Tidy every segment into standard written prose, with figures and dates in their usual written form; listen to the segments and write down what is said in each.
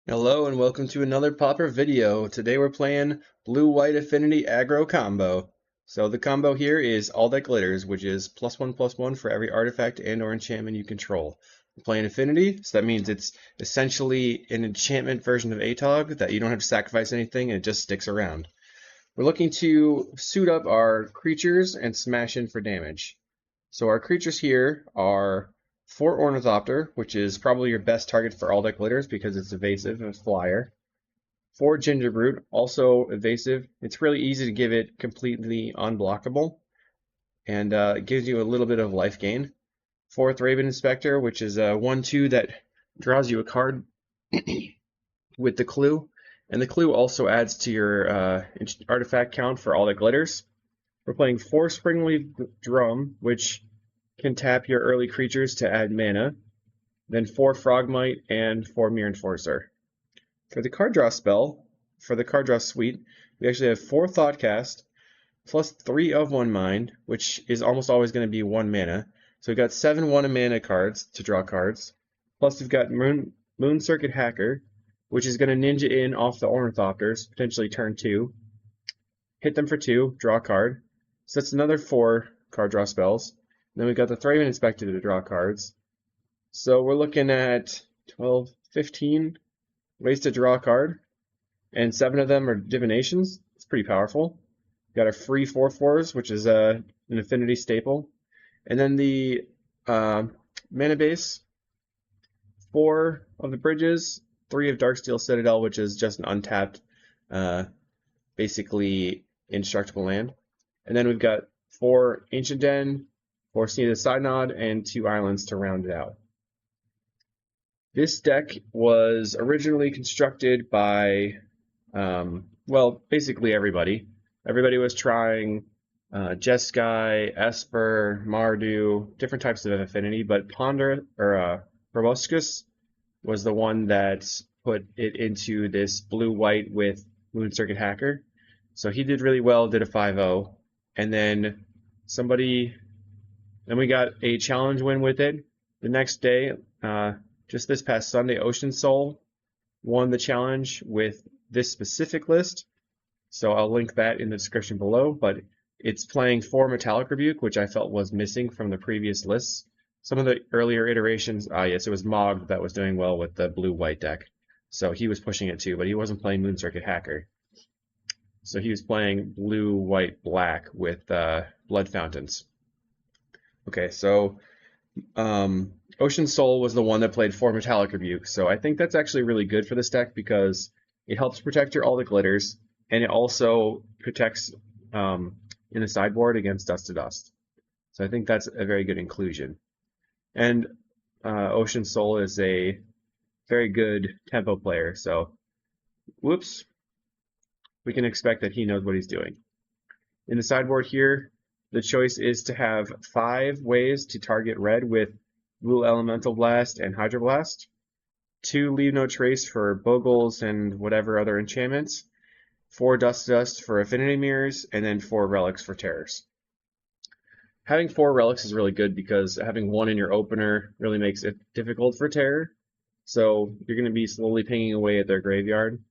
Hello and welcome to another Pauper video. Today we're playing Blue-White Affinity Aggro combo. So the combo here is All That Glitters, which is +1/+1 for every artifact and or enchantment you control. We're playing Affinity, so that means it's essentially an enchantment version of Atog that you don't have to sacrifice anything and it just sticks around. We're looking to suit up our creatures and smash in for damage. So our creatures here are 4 Ornithopter, which is probably your best target for All That Glitters because it's evasive and flyer. 4 Gingerbrute, also evasive. It's really easy to give it completely unblockable, and it gives you a little bit of life gain. 4th Raven Inspector, which is a 1/2 that draws you a card with the clue, and the clue also adds to your artifact count for All That Glitters. We're playing 4 Springleaf Drum, which can tap your early creatures to add mana, then 4 Frogmite and 4 Mere Enforcer. For the card draw spell, for the card draw suite, we actually have 4 Thoughtcast, plus 3 of 1 Mind, which is almost always going to be 1 mana. So we've got 7 1 mana cards to draw cards, plus we've got Moon Circuit Hacker, which is going to ninja in off the Ornithopters, potentially turn 2, hit them for 2, draw a card. So that's another 4 card draw spells. Then we've got the Raven Inspector to draw cards. So we're looking at 12, 15 ways to draw a card, and 7 of them are divinations. It's pretty powerful. We've got a free 4/4s, which is an affinity staple. And then the mana base, 4 of the bridges, 3 of Darksteel Citadel, which is just an untapped, basically indestructible land. And then we've got 4 Ancient Den, 4 Sneeze Synod, and 2 islands to round it out. This deck was originally constructed by, well, basically everybody. Everybody was trying Jeskai, Esper, Mardu, different types of affinity, but Proboscis was the one that put it into this blue-white with Moon Circuit Hacker. So he did really well, did a 5-0, and then we got a challenge win with it. The next day, just this past Sunday, Ocean Soul won the challenge with this specific list. So I'll link that in the description below, but it's playing 4 Metallic Rebuke, which I felt was missing from the previous lists. Some of the earlier iterations, yes, it was Mog that was doing well with the blue-white deck. So he was pushing it too, but he wasn't playing Moon Circuit Hacker. So he was playing blue, white, black with Blood Fountains. Okay, so Ocean Soul was the one that played 4 Metallic Rebuke, so I think that's actually really good for this deck because it helps protect your All the Glitters, and it also protects in the sideboard against Dust to Dust. So I think that's a very good inclusion. And Ocean Soul is a very good tempo player, so whoops, we can expect that he knows what he's doing. In the sideboard here, the choice is to have 5 ways to target red with Blue Elemental Blast and Hydroblast, 2 Leave No Trace for Bogles and whatever other enchantments, 4 Dust to Dust for Affinity Mirrors, and then 4 Relics for Terrors. Having 4 Relics is really good because having 1 in your opener really makes it difficult for Terror, so you're going to be slowly pinging away at their graveyard.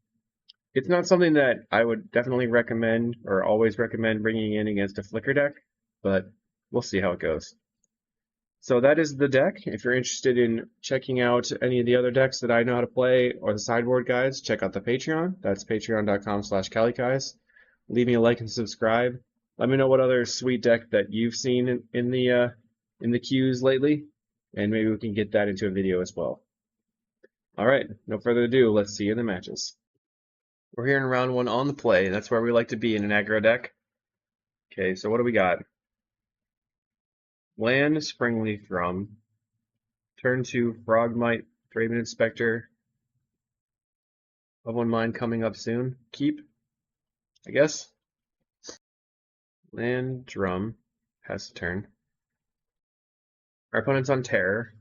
It's not something that I would definitely recommend or always recommend bringing in against a Flicker deck, but we'll see how it goes. So that is the deck. If you're interested in checking out any of the other decks that I know how to play or the sideboard guides, check out the Patreon. That's patreon.com/CaliGuys. Leave me a like and subscribe. Let me know what other sweet deck that you've seen in the queues lately, and maybe we can get that into a video as well. All right, no further ado, let's see you in the matches. We're here in round 1 on the play. That's where we like to be in an aggro deck. Okay, so what do we got? Land, Springleaf Drum. Turn 2, Frogmite, Raven Inspector. Of 1 Mind coming up soon. Keep, I guess. Land, Drum. Has to turn. Our opponent's on Terror.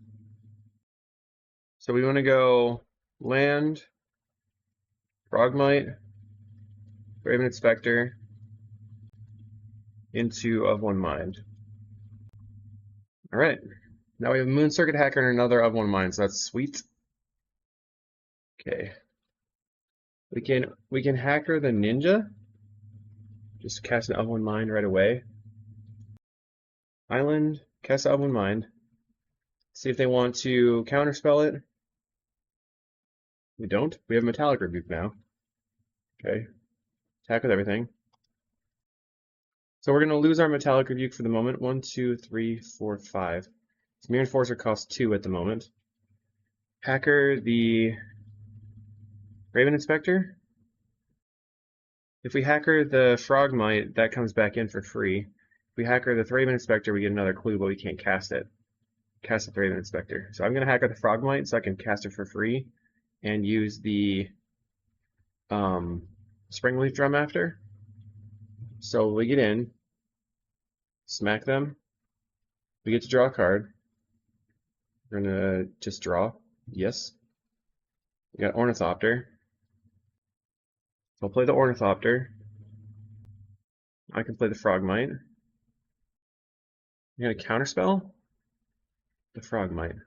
So we want to go Land, Frogmite, Raven Inspector, into Of 1 Mind. Alright, now we have Moon Circuit Hacker and another Of 1 Mind, so that's sweet. Okay, We can hacker the ninja. Just cast an Of One Mind right away. Island, cast Of One Mind. See if they want to counterspell it. We don't. We have Metallic Rebuke now. Okay. Attack with everything. So we're going to lose our Metallic Rebuke for the moment. 1, 2, 3, 4, 5. So Mirror Enforcer costs 2 at the moment. Hacker the Raven Inspector. If we hacker the Frogmite, that comes back in for free. If we hacker the Raven Inspector, we get another clue, but we can't cast it. Cast the Raven Inspector. So I'm going to hacker the Frogmite so I can cast it for free and use the Springleaf Drum after. So we get in, smack them. We get to draw a card. We're going to just draw. Yes. We got Ornithopter. I'll play the Ornithopter. I can play the Frogmite. I'm going to counterspell the Frogmite.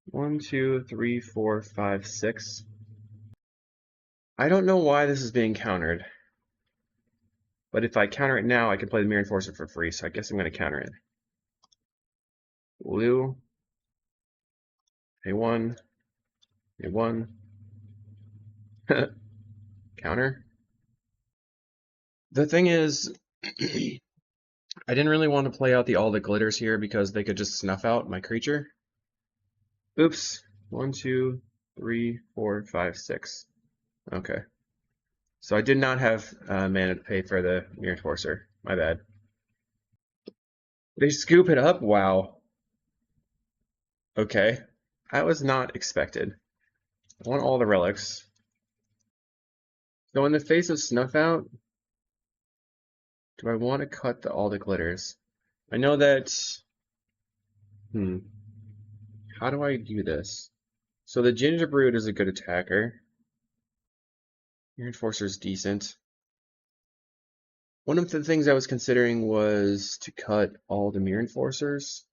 1, 2, 3, 4, 5, 6. I don't know why this is being countered. But if I counter it now, I can play the Mirror Enforcer for free, so I guess I'm going to counter it. Blue. A1. A1. Counter. The thing is, I didn't really want to play out all the glitters here because they could just snuff out my creature. Oops. 1, 2, 3, 4, 5, 6. Okay. So I did not have mana to pay for the Mirror Enforcer. My bad. They scoop it up? Wow. Okay. That was not expected. I want all the relics. So in the face of Snuff Out, do I want to cut all the glitters? I know that... How do I do this? So the Gingerbread is a good attacker. Mirror Enforcer is decent. One of the things I was considering was to cut all the Mirror Enforcers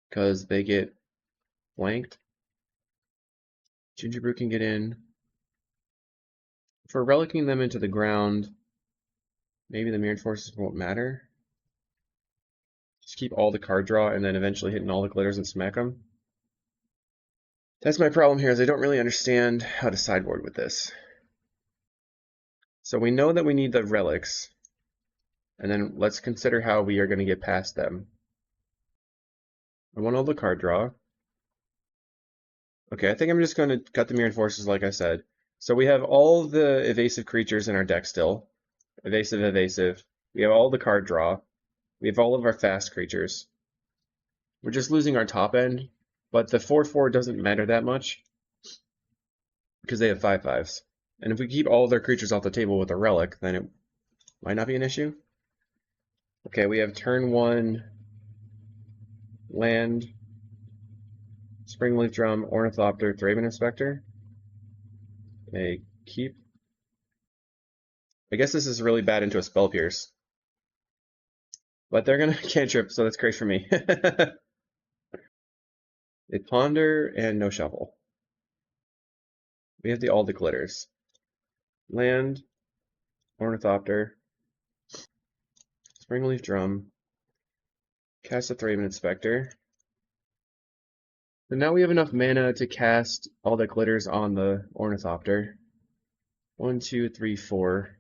because they get flanked. Gingerbread can get in. For relicking them into the ground, maybe the Mirror Enforcers won't matter. Just keep all the card draw and then eventually hitting all the glitters and smack them. That's my problem here, is I don't really understand how to sideboard with this. So we know that we need the relics, and then let's consider how we are going to get past them. I want all the card draw. Okay, I think I'm just going to cut the Mirror Enforcers like I said. So we have all the evasive creatures in our deck still. Evasive, evasive. We have all the card draw. We have all of our fast creatures. We're just losing our top end, but the 4/4 doesn't matter that much because they have 5/5s. And if we keep all of their creatures off the table with a relic, then it might not be an issue. Okay, we have turn 1 land, Springleaf Drum, Ornithopter, Raven Inspector. Okay, keep. I guess this is really bad into a Spell Pierce. But they're gonna cantrip, so that's great for me. They ponder and no shuffle. We have all the glitters. Land, Ornithopter, Springleaf Drum, cast a Raven Inspector. So now we have enough mana to cast all the glitters on the Ornithopter. 1, 2, 3, 4.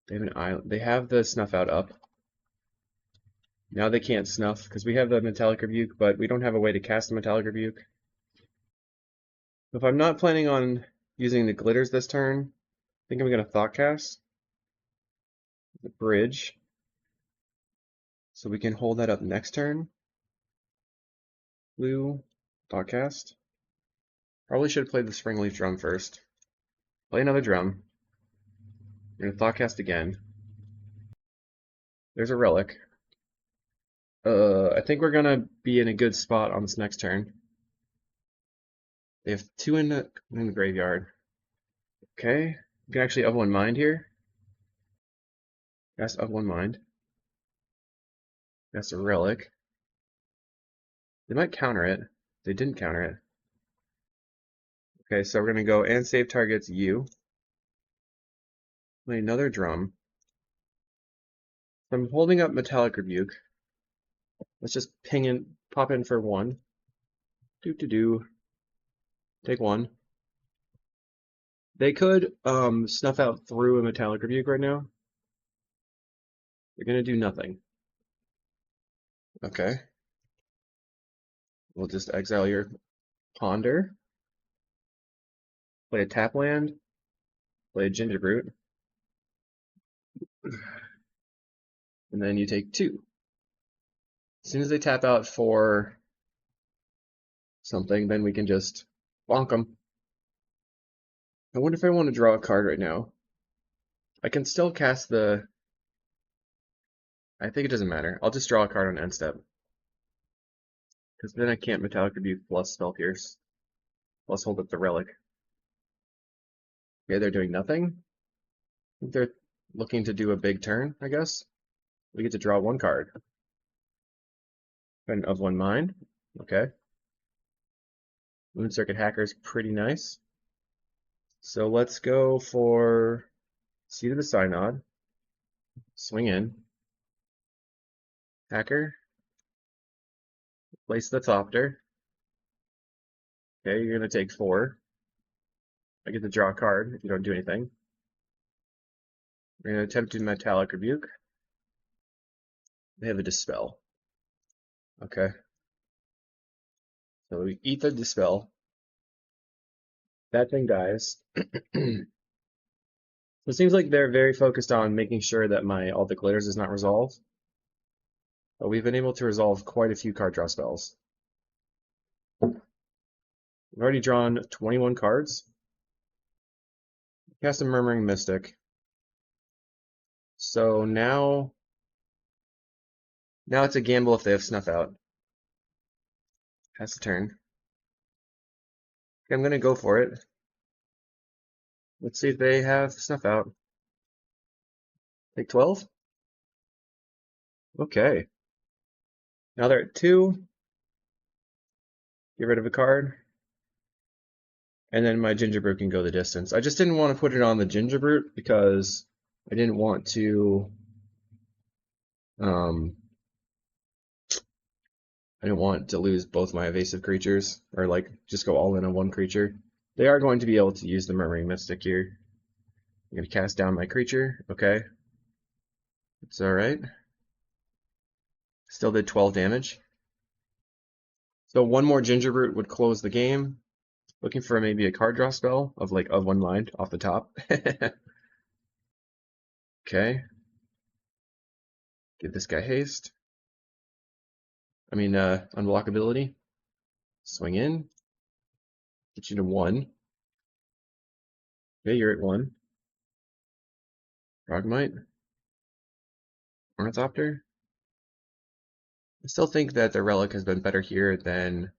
They have an island. They have the Snuff Out up. Now they can't snuff because we have the Metallic Rebuke, but we don't have a way to cast the Metallic Rebuke. If I'm not planning on using the glitters this turn, I think I'm going to Thought Cast the bridge, so we can hold that up next turn. Blue, Thought Cast. Probably should have played the Springleaf Drum first. Play another drum. We're going to Thought Cast again. There's a relic. I think we're going to be in a good spot on this next turn. They have 2 in the graveyard. Okay, we can actually Of One Mind here. Cast Of One Mind. That's a relic. They might counter it. They didn't counter it. Okay, so we're gonna go and save targets U. Play another drum. I'm holding up Metallic Rebuke. Let's just ping in, pop in for one. Do. Take one. They could snuff out through a Metallic Rebuke right now. They're gonna do nothing. Okay. We'll just exile your Ponder. Play a tap land. Play a Gingerbrute. And then you take two. As soon as they tap out for something, then we can just bonk them. I wonder if I want to draw a card right now. I can still cast the... I think it doesn't matter. I'll just draw a card on end step. Because then I can't Metallic Rebuke plus Spell Pierce. Plus hold up the Relic. Okay, they're doing nothing. I think they're looking to do a big turn, I guess. We get to draw one card. And of one mind. Okay. Moon Circuit Hacker is pretty nice. So let's go for Seed of the Synod. Swing in. Hacker. Place the Thopter. Okay, you're going to take 4. I get to draw a card if you don't do anything. We're going to attempt to Metallic Rebuke. They have a Dispel. Okay. So we eat the Dispel. That thing dies. So it seems like they're very focused on making sure that all the glitters is not resolved. But we've been able to resolve quite a few card draw spells. We've already drawn 21 cards. Cast a Murmuring Mystic. So now it's a gamble if they have Snuff Out. Pass the turn. Okay, I'm going to go for it. Let's see if they have Snuff Out. Take 12? Okay. Now they're at 2. Get rid of a card. And then my Gingerbrute can go the distance. I just didn't want to put it on the Gingerbrute because I didn't want to lose both my evasive creatures, or like just go all in on one creature. They are going to be able to use the Murmuring Mystic here. I'm going to cast down my creature. Okay. It's alright. Still did 12 damage. So one more Gingerbrute would close the game. Looking for maybe a card draw spell of one mind off the top. Okay. Give this guy haste. I mean, unblockability. Swing in. Get you to 1. Okay, you're at 1. Frogmite. Ornithopter. I still think that the Relic has been better here than...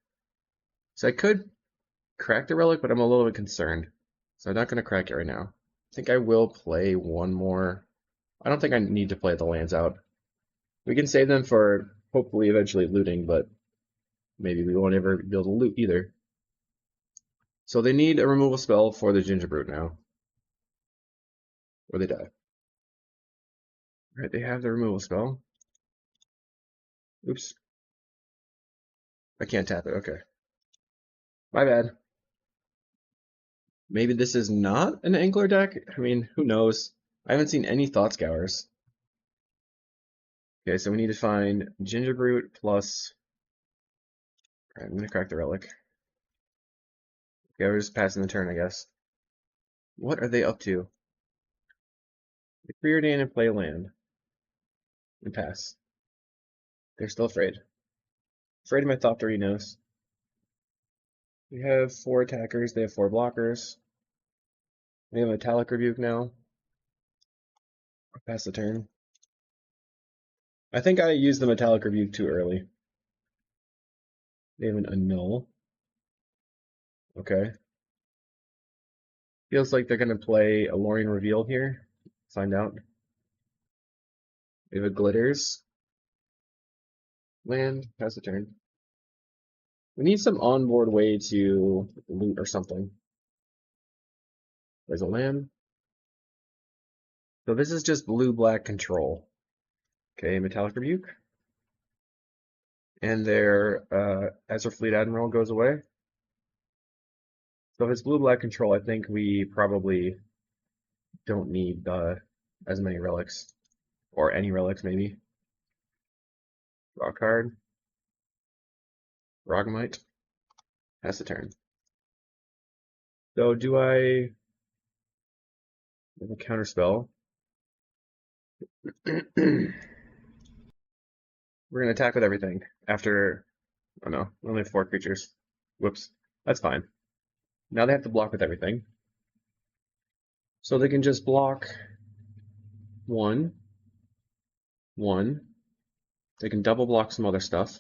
So I could crack the Relic, but I'm a little bit concerned. So I'm not going to crack it right now. I think I will play one more. I don't think I need to play the lands out. We can save them for hopefully eventually looting, but maybe we won't ever be able to loot either. So they need a removal spell for the Gingerbrute now. Or they die. Alright, they have the removal spell. Oops. I can't tap it, okay. My bad. Maybe this is not an Angler deck? I mean, who knows? I haven't seen any Thought Scours. Okay, so we need to find Gingerbrute plus... Alright, I'm gonna crack the Relic. Okay, we're just passing the turn, I guess. What are they up to? They preordain and play land. And pass. They're still afraid. Afraid of my Thopterinos. We have 4 attackers, they have 4 blockers. We have a Metallic Rebuke now. I'll pass the turn. I think I used the Metallic Rebuke too early. They have an Annul. Okay. Feels like they're going to play a Lorien Reveal here. Find out. We have a Glitters. Land. Pass the turn. We need some onboard way to loot or something. There's a land. So this is just blue-black control. Okay, Metallic Rebuke. And their Ezra Fleet Admiral goes away. So if it's blue-black control, I think we probably don't need as many relics. Or any relics, maybe. Draw card. Rogmite. Pass the turn. So do I have a counter spell? We're going to attack with everything after, oh no, only have 4 creatures. Whoops, that's fine. Now they have to block with everything. So they can just block 1, 1. They can double block some other stuff.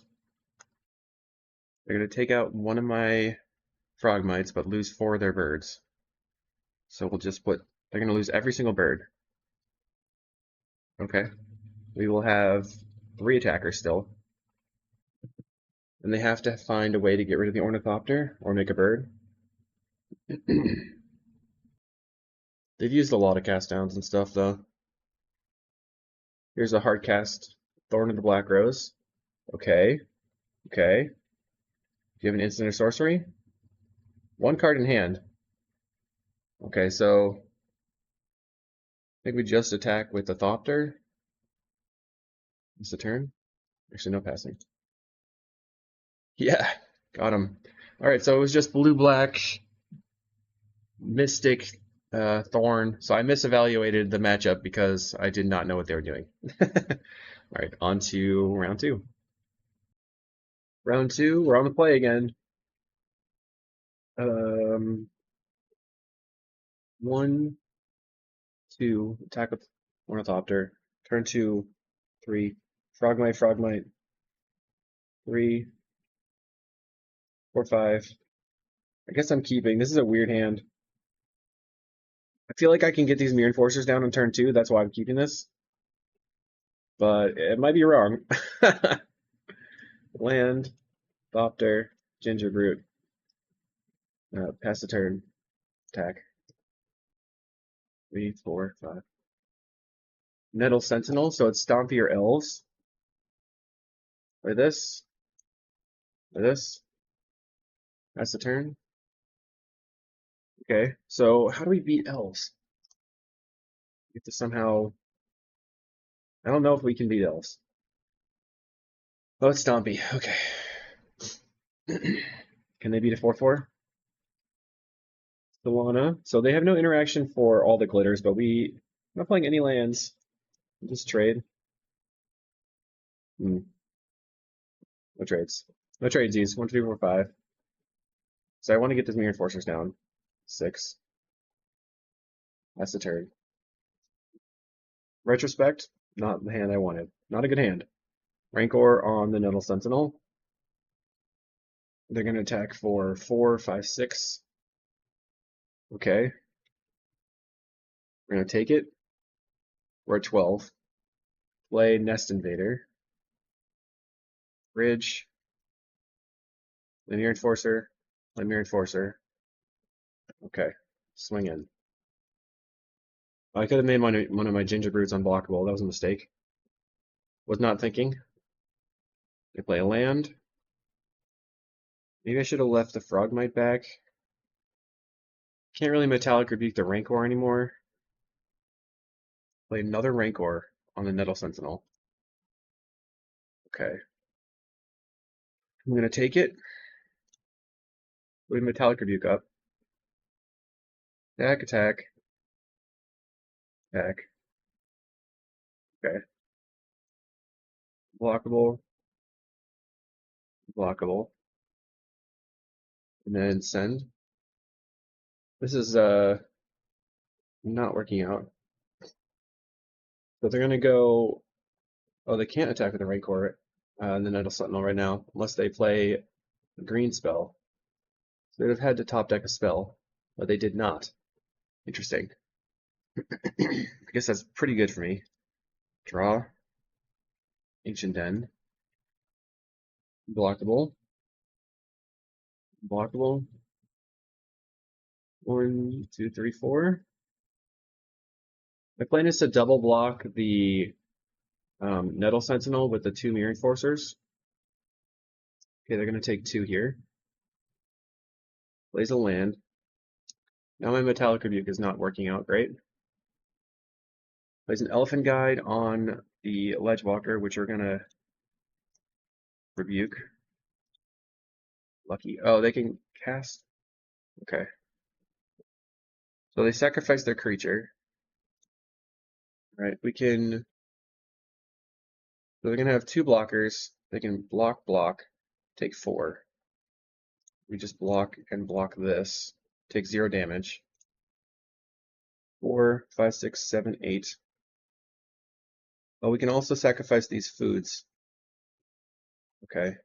They're going to take out one of my Frogmites, but lose 4 of their birds. So we'll just put, they're going to lose every single bird. Okay. We will have 3 attackers still. And they have to find a way to get rid of the Ornithopter or make a bird. They've used a lot of cast downs and stuff, though. Here's a hard cast, Thorn of the Black Rose. Okay. Okay. Do you have an instant or sorcery? 1 card in hand. Okay, so I think we just attack with the Thopter. It's the turn. Actually, no passing. Yeah, got him. Alright, so it was just blue-black, Mystic, Thorn. So I misevaluated the matchup because I did not know what they were doing. Alright, on to round 2. Round 2, we're on the play again. 1, 2, attack with Ornithopter. Turn 2, 3, Frogmite, Frogmite. 3, 4, 5. I guess I'm keeping. This is a weird hand. I feel like I can get these Mirror Enforcers down on turn 2. That's why I'm keeping this. But it might be wrong. Land, Thopter, Ginger Brute. Pass the turn. Attack. 3, 4, 5. Nettle Sentinel, so it's Stompy or Elves. Or this. Or this. Pass the turn. Okay, so how do we beat Elves? We have to somehow... I don't know if we can beat Elves. Oh, it's Stompy. Okay. Can they beat a 4/4? Solana. So they have no interaction for all the glitters, but I'm not playing any lands. Just trade. No trades. No tradesies. 1, 2, 3, 4, 5. So I want to get this Mirror Enforcers down. 6. That's the turn. Retrospect. Not the hand I wanted. Not a good hand. Rancor on the Nettle Sentinel. They're going to attack for 4, 5, 6. Okay. We're going to take it. We're at 12. Play Nest Invader. Bridge. Linear Enforcer. Linear Enforcer. Okay. Swing in. I could have made one of my Ginger Brutes unblockable. That was a mistake. Was not thinking. They play a land. Maybe I should have left the Frogmite back. Can't really Metallic Rebuke the Rancor anymore. Play another Rancor on the Nettle Sentinel. Okay. I'm going to take it. Put Metallic Rebuke up. Attack, attack. Attack. Okay. Blockable. Blockable. And then send. This is not working out. So they're going to go... Oh, they can't attack with the Rancor and the Nettle Sentinel right now, unless they play a green spell. So they'd have had to top deck a spell, but they did not. Interesting. I guess that's pretty good for me. Draw. Ancient Den. Blockable. Blockable. 1, 2, 3, 4. My plan is to double block the Nettle Sentinel with the 2 Mirror Enforcers. Okay, they're going to take 2 here. Plays a land. Now my Metallic Rebuke is not working out great. Plays an Elephant Guide on the Ledgewalker, which we're going to rebuke. Lucky. Oh, they can cast. Okay. So they sacrifice their creature. Right, we can. So they're going to have 2 blockers. They can block, block, take 4. We just block and block this. Take 0 damage. 4, 5, 6, 7, 8. Oh, we can also sacrifice these foods. Okay.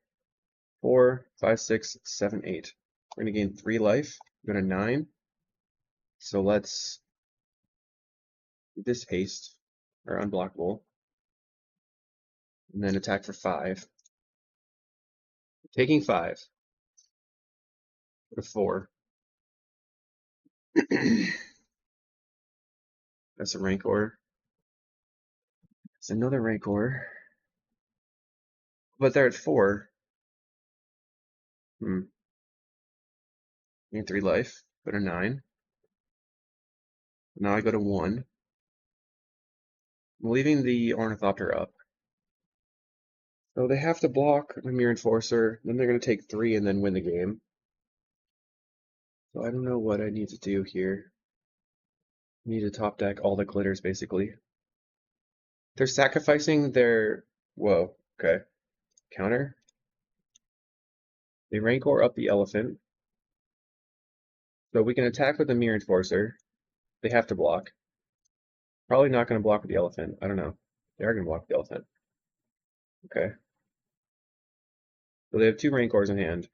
4, 5, 6, 7, 8. We're going to gain 3 life. Go to 9. So let's do this haste, or unblockable. And then attack for 5. Taking 5. Go to 4. That's a Rancor. It's another Rancor. But they're at 4. Gain 3 life. Go to 9. Now I go to 1. I'm leaving the Ornithopter up. So they have to block the Mirror Enforcer, then they're going to take 3 and then win the game. So I don't know what I need to do here. I need to top deck all the glitters, basically. They're sacrificing their... Whoa, okay. Counter. They Rancor up the Elephant. So we can attack with the Mirror Enforcer. They have to block. Probably not going to block with the Elephant. I don't know. They are going to block with the Elephant. Okay. So they have 2 Rancors in hand.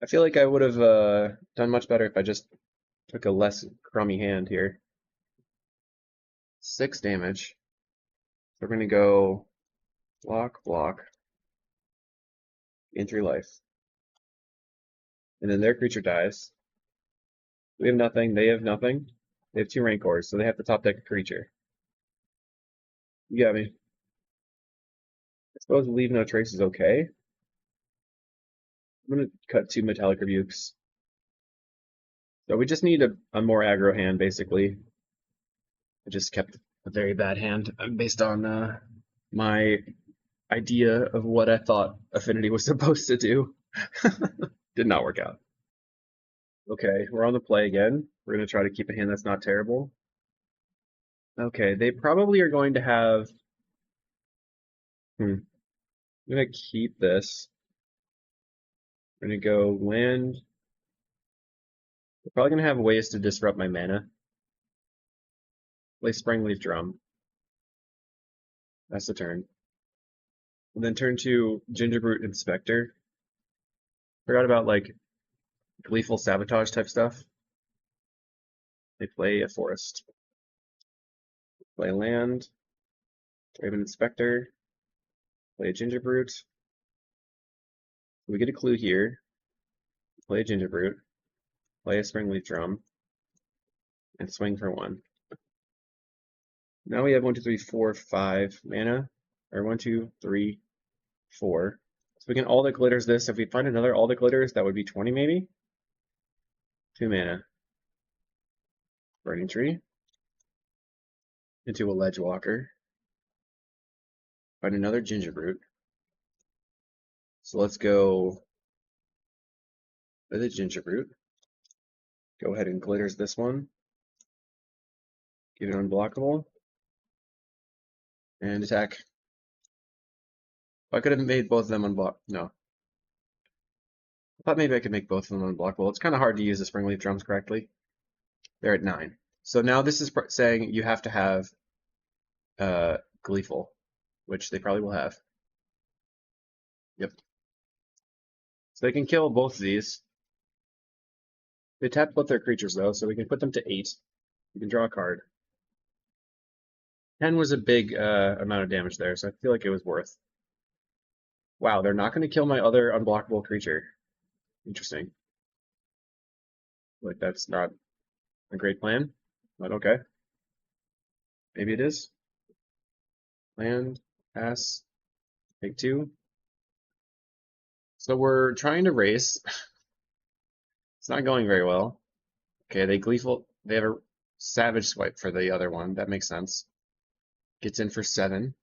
I feel like I would have done much better if I just took a less crummy hand here. 6 damage. So we're going to go block, block, gain 3 life. And then their creature dies. We have nothing, they have nothing. They have 2 Rancors, so they have to top deck a creature. You got me. I suppose Leave No Trace is okay. I'm going to cut 2 Metallic Rebukes. So we just need a more aggro hand, basically. I just kept a very bad hand based on my idea of what I thought Affinity was supposed to do. Did not work out. Okay, we're on the play again. We're going to try to keep a hand that's not terrible. Okay, they probably are going to have... I'm going to keep this. We're going to go land. We're probably going to have ways to disrupt my mana. Play Springleaf Drum. That's the turn. And then turn to Gingerbrute Inspector. Forgot about, like, Gleeful Sabotage type stuff. They play a Forest. Play land. Raven Inspector. Play a Gingerbrute. We get a clue here. Play a Gingerbrute. Play a Springleaf Drum. And swing for 1. Now we have 1, 2, 3, 4, 5 mana. Or 1, 2, 3, 4. So we can all the glitters this. If we find another all the glitters, that would be 20 maybe. 2 mana. Burning Tree. Into a Ledgewalker. Find another Gingerbrute. So let's go with a Gingerbrute. Go ahead and glitters this one. Give it unblockable. And attack. I could have made both of them unblock. No. I thought maybe I could make both of them unblockable. It's kind of hard to use the Springleaf Drums correctly. They're at 9. So now this is saying you have to have Gleeful, which they probably will have. Yep. So they can kill both of these. They tap both their creatures though, so we can put them to 8. We can draw a card. 10 was a big amount of damage there, so I feel like it was worth. Wow, they're not going to kill my other unblockable creature. Interesting. Like that's not a great plan, but okay. Maybe it is. Land, pass, take 2. So we're trying to race. It's not going very well. Okay, they have a savage swipe for the other one. That makes sense. Gets in for 7.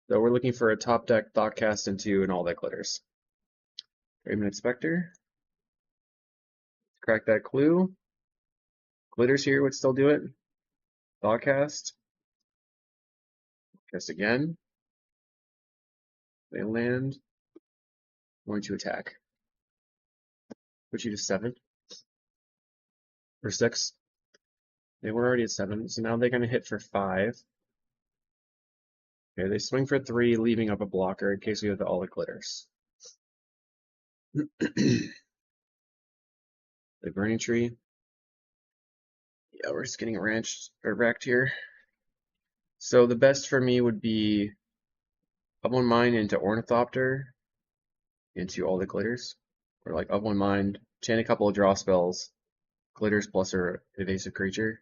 So we're looking for a top deck Thoughtcast into and all that glitters. Raven Inspector. Crack that clue. Glitters here would still do it. Thoughtcast. Cast again. They land. Going to attack. Put you to 7. Or 6. They were already at 7, so now they're going to hit for 5. Okay, they swing for 3, leaving up a blocker in case we have all the glitters. The Burning Tree. Yeah, we're just getting wrecked here. So the best for me would be up one mind into Ornithopter into all the glitters. Or like up one mind, chain a couple of draw spells, glitters plus or evasive creature.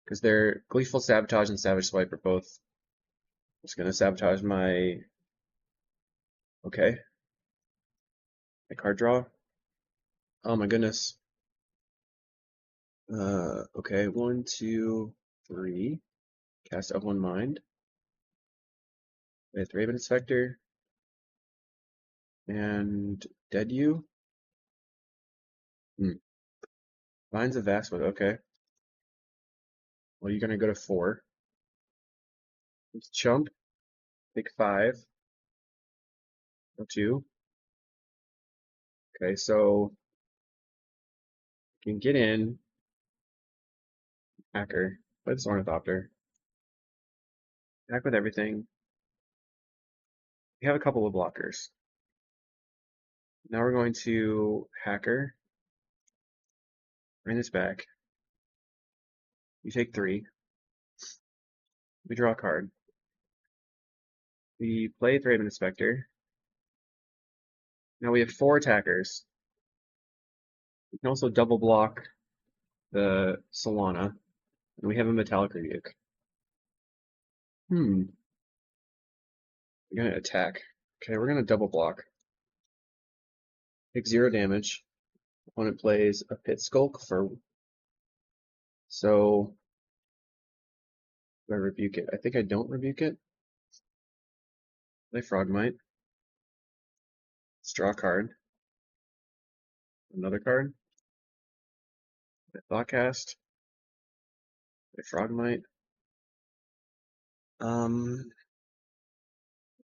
Because their Gleeful Sabotage and Savage Swipe are both just gonna sabotage my my card draw. Oh my goodness. Okay, 1, 2, 3. Cast Up One Mind with Raven Inspector and Dead You. Vines of Vastwood, okay. Well, you're gonna go to 4. Let's chump. Take 5. Go 2. Okay, so you can get in. Hacker. Play this Ornithopter. Attack with everything. We have a couple of blockers. Now we're going to Hacker. Bring this back. You take 3. We draw a card. We play Raven Inspector. Now we have 4 attackers. We can also double block the Solana. And we have a Metallic Rebuke. We're gonna attack. Okay, we're gonna double block. Take 0 damage. Opponent plays a Pit Skulk for. So do I rebuke it? I think I don't rebuke it. Play Frogmite. Let's draw a card. Another card. Play Thoughtcast. Play Frogmite.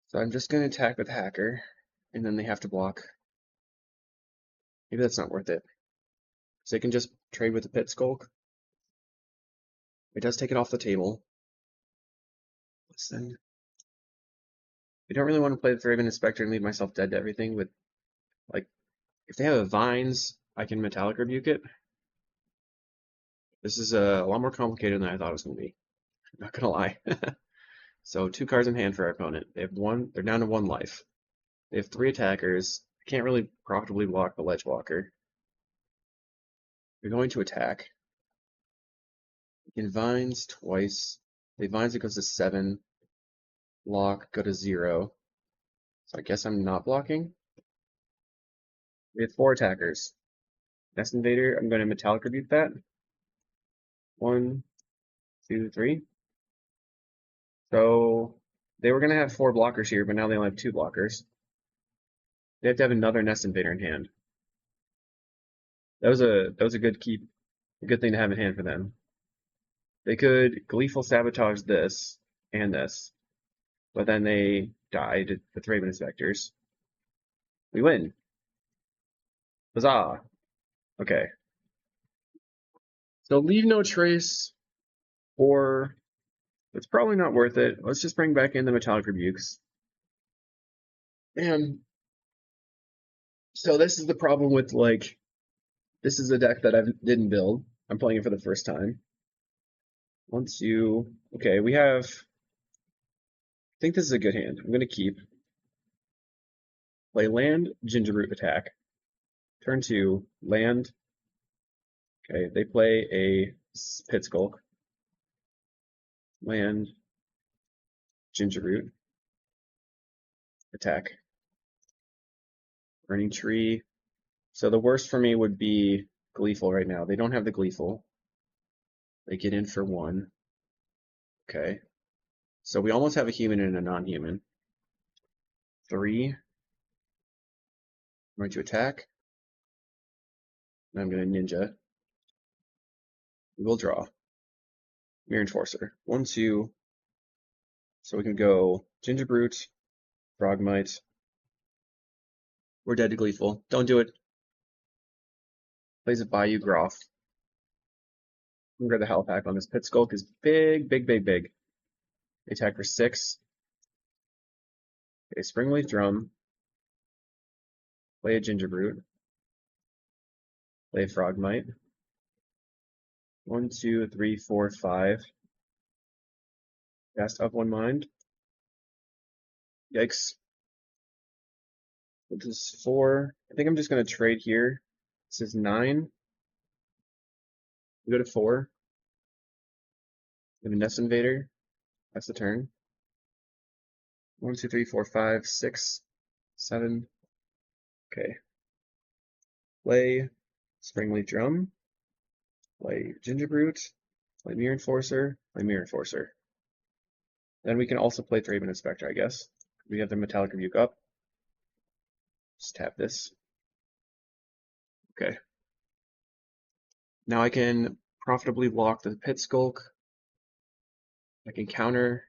So I'm just gonna attack with Hacker, and then they have to block. Maybe that's not worth it. So they can just trade with the Pit Skulk. It does take it off the table. Listen. I don't really want to play the Raven Inspector and leave myself dead to everything with, like, if they have Vines, I can Metallic Rebuke it. This is a lot more complicated than I thought it was going to be. I'm not going to lie. So 2 cards in hand for our opponent. They have 1, they're down to 1 life. They have 3 attackers. I can't really profitably block the Ledge Walker. They're going to attack. You can Vines twice. They Vines, it goes to 7. Block, go to 0. So I guess I'm not blocking. We have 4 attackers. Nest Invader, I'm going to Metallic Rebuke that. 1, 2, 3. So they were going to have 4 blockers here, but now they only have 2 blockers. They have to have another Nest Invader in hand. That was a good keep, a good thing to have in hand for them. They could Gleeful Sabotage this and this, but then they died with Raven Inspectors. We win. Huzzah! Okay. So leave no trace, or it's probably not worth it. Let's just bring back in the Metallic Rebukes. And so this is the problem with, like, this is a deck that I didn't build. I'm playing it for the first time. Once you, okay, we have, I think this is a good hand. I'm going to keep. Play land, Gingerroot attack. Turn 2, land, Okay, they play a Pit Skulk, land, Gingerroot, attack, Burning Tree. So the worst for me would be Gleeful right now. They don't have the Gleeful. They get in for 1. Okay. So we almost have a human and a non-human. 3. I'm going to attack. And I'm going to ninja. We will draw. Mirror Enforcer. 1, 2. So we can go Gingerbrute, Frogmite. We're dead to Gleeful. Don't do it. Plays a Bayou Groff. I'm going to grab the Howl Pack on this. Pit Skulk is big, big, big, big. They attack for 6. Okay, Springleaf Drum. Play a Gingerbrute. Play a Frogmite. 1, 2, 3, 4, 5. Cast up 1 mind. Yikes. This is 4. I think I'm just going to trade here. This is 9. We go to 4. We have a Nest Invader. That's the turn. 1, 2, 3, 4, 5, 6, 7. Okay. Play Springleaf Drum. Play Gingerbrute. Play Mirror Enforcer. Play Mirror Enforcer. Then we can also play Thraben Inspector, I guess. We have the Metallic Rebuke up. Just tap this. Okay. Now I can profitably block the Pit Skulk. I can counter.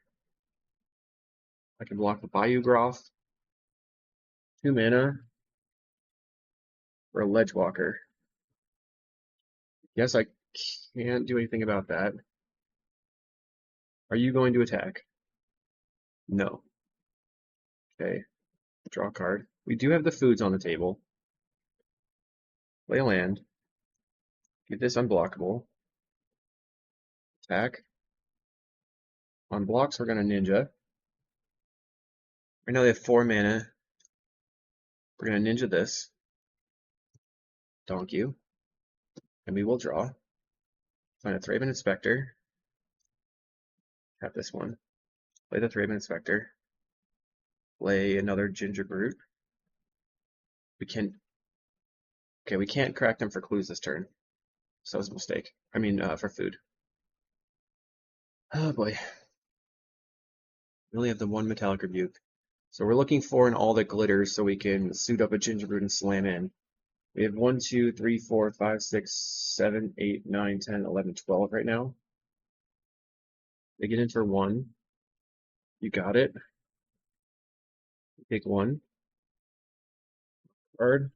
I can block the Bayou Groff. 2 mana for a Ledgewalker. Yes, I can't do anything about that. Are you going to attack? No. Okay. Draw a card. We do have the foods on the table. Play a land. Get this unblockable. Attack. On blocks, we're going to ninja. Right now they have 4 mana. We're going to ninja this. Donk you. And we will draw. Find a Thraben Inspector. Tap this one. Play the Thraben Inspector. Play another Gingerbrute. Okay, we can't crack them for clues this turn. So that was a mistake. I mean, for food. Oh boy. We only have the 1 Metallic Rebuke. So we're looking for an all that glitters so we can suit up a Gingerbrute and slam in. We have 1, 2, 3, 4, 5, 6, 7, 8, 9, 10, 11, 12 right now. They get in for 1. You got it. Take 1. Card.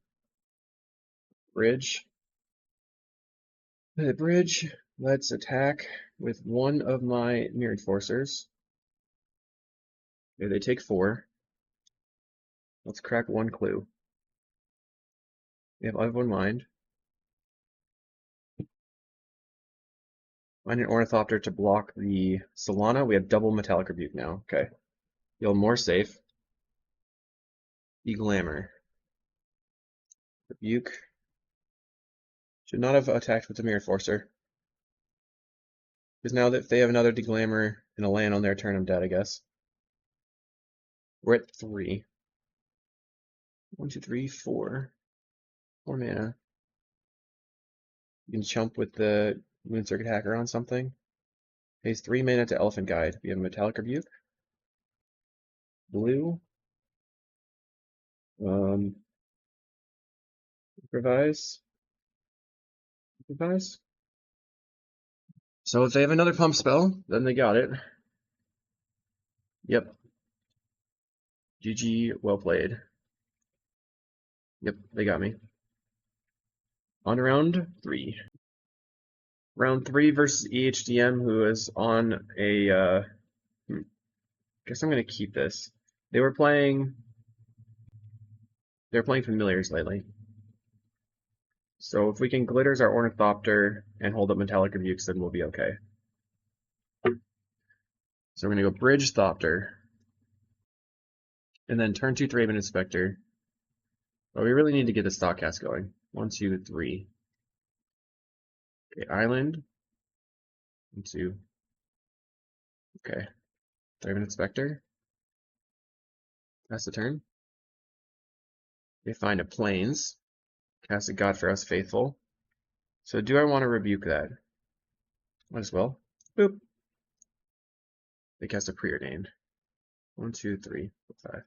Bridge. The bridge. Let's attack with 1 of my Mirror Enforcers. Okay, they take 4. Let's crack 1 clue. We have Of One Mind. Find an Ornithopter to block the Solana. We have double Metallic Rebuke now. Okay. Feel more safe. Glamour. Rebuke. Should not have attacked with the Mirror Forcer. Because now that if they have another Deglamour and a land on their turn, I'm dead, I guess. We're at 3. 1, 2, 3, 4. 4 mana. You can chump with the Moon Circuit Hacker on something. Pays 3 mana to Elephant Guide. We have a Metallic Rebuke. Blue. Improvise. Improvise. So if they have another pump spell, then they got it. Yep. GG, well played. Yep, they got me. On round 3. Round 3 versus EHDM, who is on a, guess I'm going to keep this. They're playing Familiars lately. So if we can Glitters our Ornithopter and hold up Metallic Rebukes, then we'll be okay. So we're going to go Bridge Thopter. And then turn 2 Thraben Inspector. But we really need to get the stock cast going. 1, 2, 3. Okay, island. 1, 2. Okay. Draven Inspector. Pass the turn. They find a Plains. Cast a God for Us Faithful. So do I want to rebuke that? Might as well. Boop. They cast a Preordained. 1, 2, 3, 4, 5.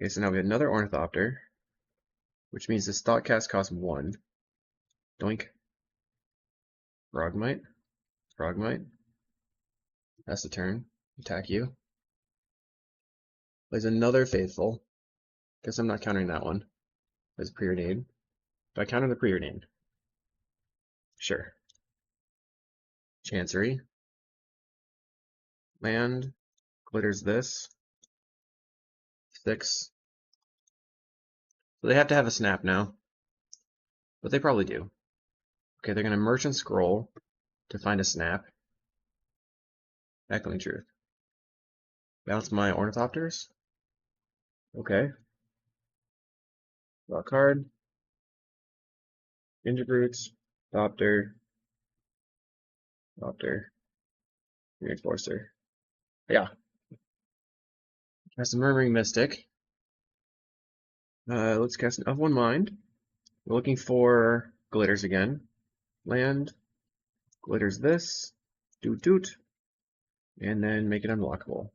Okay, so now we have another Ornithopter, which means this thought cast costs 1. Doink. Frogmite. Frogmite. That's the turn. Attack you. Plays another Faithful. Guess I'm not countering that one. Plays Preordained. Do I counter the Preordained? Sure. Chancery. Land. Glitters this. 6. So they have to have a snap now. But they probably do. Okay, they're going to Merchant Scroll to find a snap. Echoing Truth. Bounce my Ornithopters. Okay. Draw a card. Gingerbrutes. Adopter. Adopter. Reinforcer. Yeah. Cast a Murmuring Mystic. Let's cast an of one Mind. We're looking for glitters again. Land. Glitters this. Doot doot. And then make it unblockable.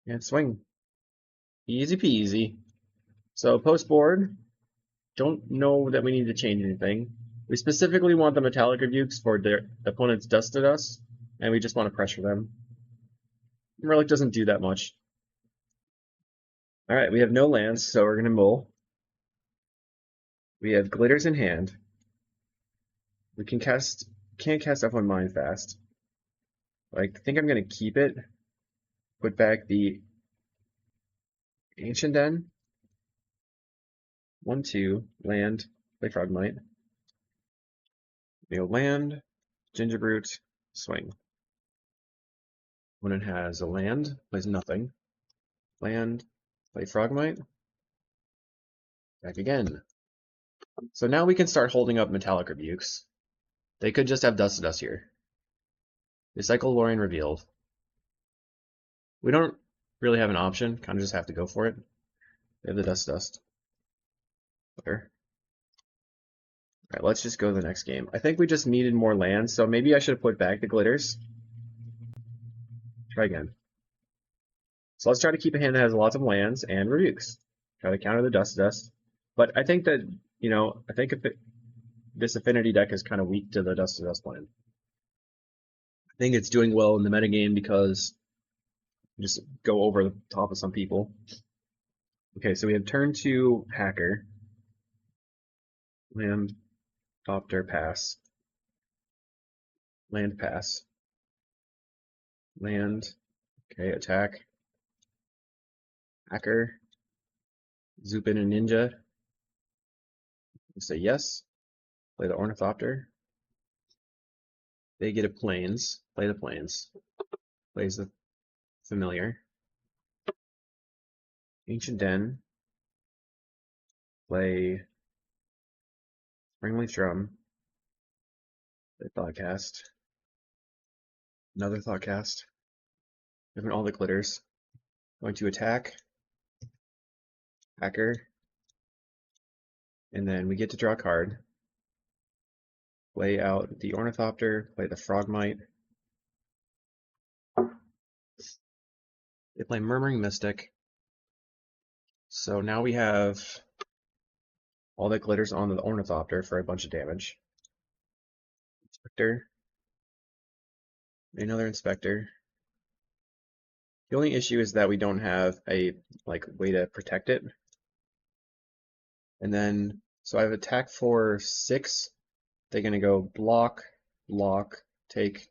And swing. Easy peasy. So post board. Don't know that we need to change anything. We specifically want the Metallic Rebukes for their opponent's Dusted Us, and we just want to pressure them. Relic doesn't do that much. Alright, we have no lands, so we're going to mull. We have Glitters in hand. We can't cast F1 Mind fast. I think I'm going to keep it. Put back the Ancient Den. 1, 2, land, play Frogmite. Go land, Gingerbrute, swing. When it has a land, plays nothing. Land, play Frogmite. Back again. So now we can start holding up Metallic Rebukes. They could just have Dusted Us here. Recycle Lorien Revealed. We don't really have an option, kind of just have to go for it. They have the Dust. Whatever. Alright, let's just go to the next game. I think we just needed more lands, so maybe I should have put back the Glitters. Try again. So let's try to keep a hand that has lots of lands and rebukes. Try to counter the Dust. But I think that, I think this Affinity deck is kind of weak to the Dust land. I think it's doing well in the metagame because just go over the top of some people. Okay, so we have turn 2 Hacker. Land, Adopter, pass. Land, pass. Land, okay, attack. Hacker. Zoop in a Ninja. We say yes. Play the Ornithopter. They get a Plains. Play the Plains. Plays the Familiar. Ancient Den. Play Springleaf Drum. Play Thoughtcast. Another Thoughtcast. Given all the glitters. Going to attack. Hacker. And then we get to draw a card. Play out the Ornithopter. Play the Frogmite. They play Murmuring Mystic. So now we have all that glitters on the Ornithopter for a bunch of damage. Inspector. Another Inspector. The only issue is that we don't have a way to protect it. And then, so I have attack for 6. They're going to go block, take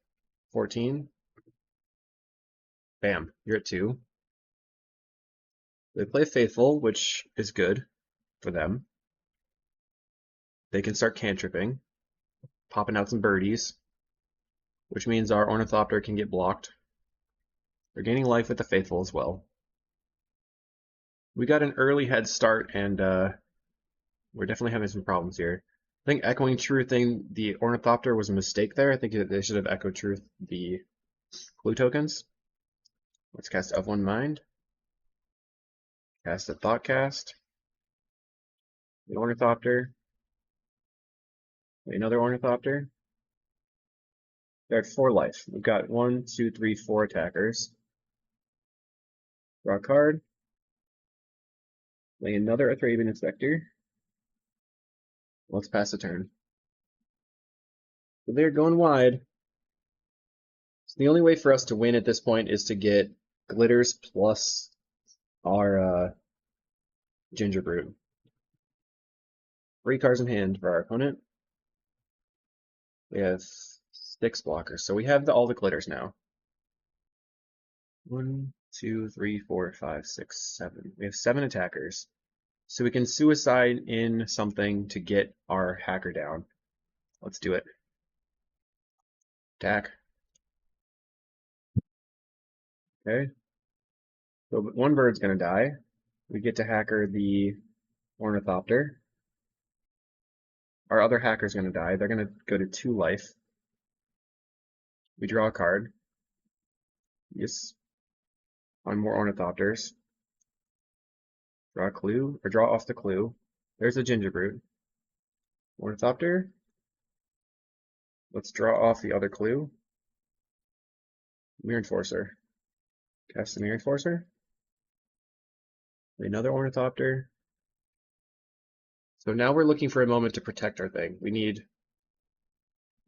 14. Bam, you're at 2. They play Faithful, which is good for them. They can start cantripping, popping out some birdies, which means our Ornithopter can get blocked. They're gaining life with the Faithful as well. We got an early head start, and we're definitely having some problems here. think echoing truthing the Ornithopter was a mistake there. I think they should have echoed truth the clue tokens. Let's cast Of One Mind. Cast a Thoughtcast. The Ornithopter. Another Ornithopter. They're at 4 life. We've got 1, 2, 3, 4 attackers. Draw a card. Lay another Athrabian Inspector. Let's pass the turn. So they're going wide. So the only way for us to win at this point is to get glitters plus our Ginger Brute. 3 cards in hand for our opponent. We have 6 blockers, so we have all the glitters now. 1, 2, 3, 4, 5, 6, 7. We have 7 attackers. So we can suicide in something to get our hacker down. Let's do it. Attack. Okay. So 1 bird's gonna die. We get to hacker the Ornithopter. Our other hacker's gonna die. They're gonna go to 2 life. We draw a card. Yes. On more Ornithopters. Draw a clue, or draw off the clue. There's a Ginger Brute. Ornithopter. Let's draw off the other clue. Mirror Enforcer. Cast the Mirror Enforcer. Another Ornithopter. So now we're looking for a moment to protect our thing. We need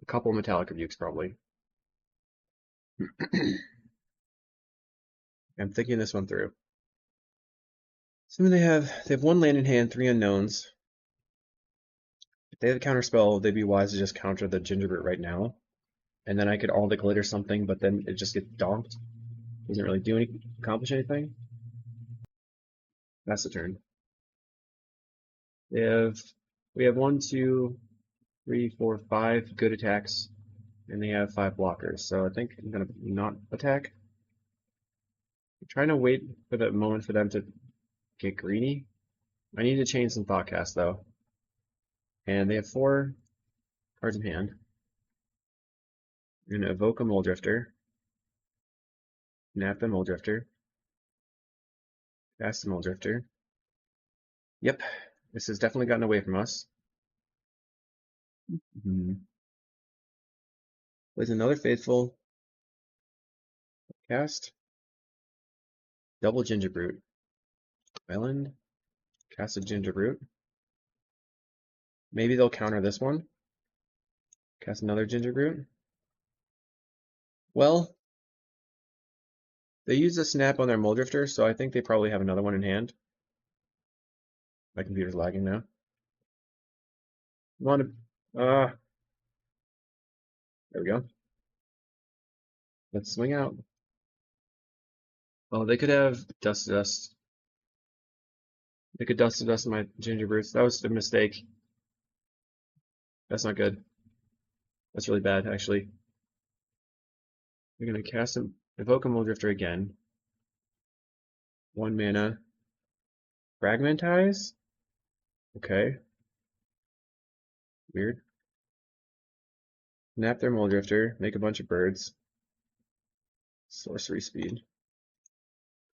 a couple Metallic Rebukes, probably. I'm thinking this one through. Assuming they have 1 land in hand, 3 unknowns. If they have a counter spell, they'd be wise to just counter the Ginger Brute right now. And then I could all the glitter something, but then it just gets donked. Doesn't really accomplish anything. That's the turn. We have 1, 2, 3, 4, 5 good attacks, and they have 5 blockers. So I think I'm gonna not attack. I'm trying to wait for that moment for them to get greedy. I need to change some Thoughtcast though. And they have 4 cards in hand. I'm gonna evoke a Mulldrifter. Nap the Mulldrifter. Cast the Mulldrifter. Yep, this has definitely gotten away from us. Plays another Faithful. Cast. Double Ginger Brute. Island. Cast a Ginger Brute. Maybe they'll counter this one. Cast another Ginger Brute. Well, they use a snap on their Mulldrifter, so I think they probably have another one in hand. My computer's lagging now. Want to? There we go. Let's swing out. Oh, they could have Dust to Dust. They could Dust to Dust my Ginger Brutes. That was a mistake. That's not good. That's really bad, actually. We're gonna cast him, evoke a Mulldrifter again. 1 mana. Fragmentize? Okay. Weird. Nap their Mulldrifter, make a bunch of birds. Sorcery speed.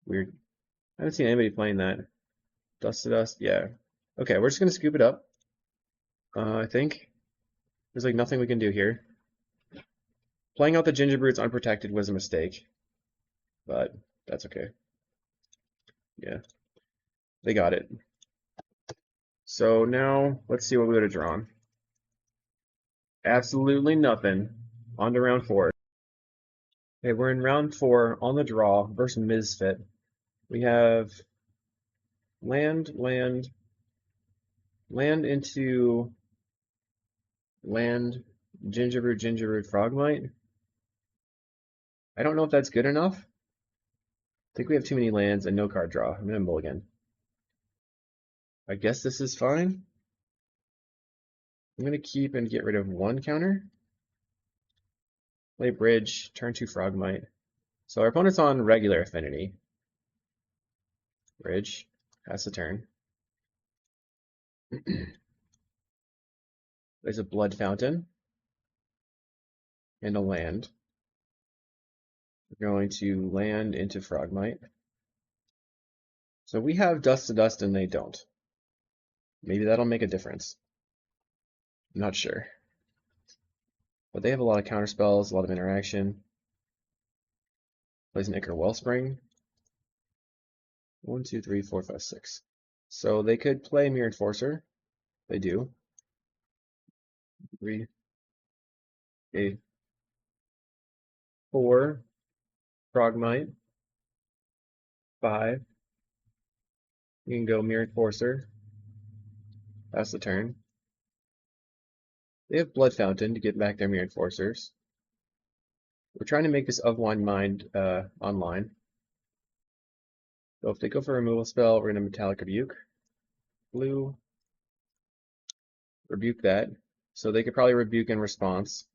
Weird. I haven't seen anybody playing that. Dust to Dust, yeah. Okay, we're just gonna scoop it up. I think. There's like nothing we can do here. Playing out the Ginger Brutes unprotected was a mistake. But that's okay. Yeah. They got it. So now let's see what we would have drawn. Absolutely nothing. On to round 4. Okay, we're in round 4 on the draw versus Misfit. We have land into land, Gingerroot, Frogmite. I don't know if that's good enough. I think we have too many lands and no card draw. I'm gonna mulligan. I guess this is fine. I'm gonna keep and get rid of 1 counter. Play bridge, turn 2 Frogmite. So our opponent's on regular Affinity. Bridge, pass the turn. There's a Blood Fountain and a land. We're going to land into Frogmite. So we have Dust to Dust and they don't. Maybe that'll make a difference. I'm not sure. But they have a lot of counter spells, a lot of interaction. Plays an Ichor Wellspring. 1, 2, 3, 4, 5, 6. So they could play Mirror Enforcer. They do. 3, 8, 4, Frogmite, 5. You can go Mirror Enforcer. That's the turn. They have Blood Fountain to get back their Mirror Enforcers. We're trying to make this of one mind online. So if they go for a removal spell, we're going to Metallic Rebuke. Blue. Rebuke that. So they could probably rebuke in response.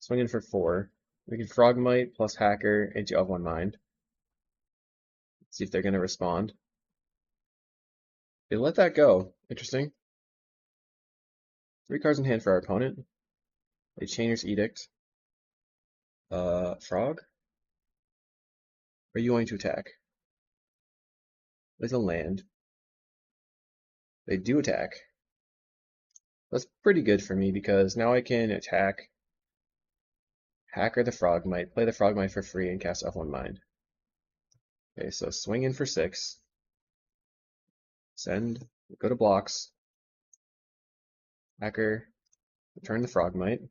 Swing in for 4. We can Frogmite plus Hacker into of one mind. See if they're going to respond. They let that go. Interesting. 3 cards in hand for our opponent. A Chainer's Edict. Frog? Are you going to attack? There's a land. They do attack. That's pretty good for me because now I can attack, Hacker the Frogmite, play the Frogmite for free, and cast of one mind. Okay, so swing in for 6. Send. Go to blocks. Hacker. Return the Frogmite.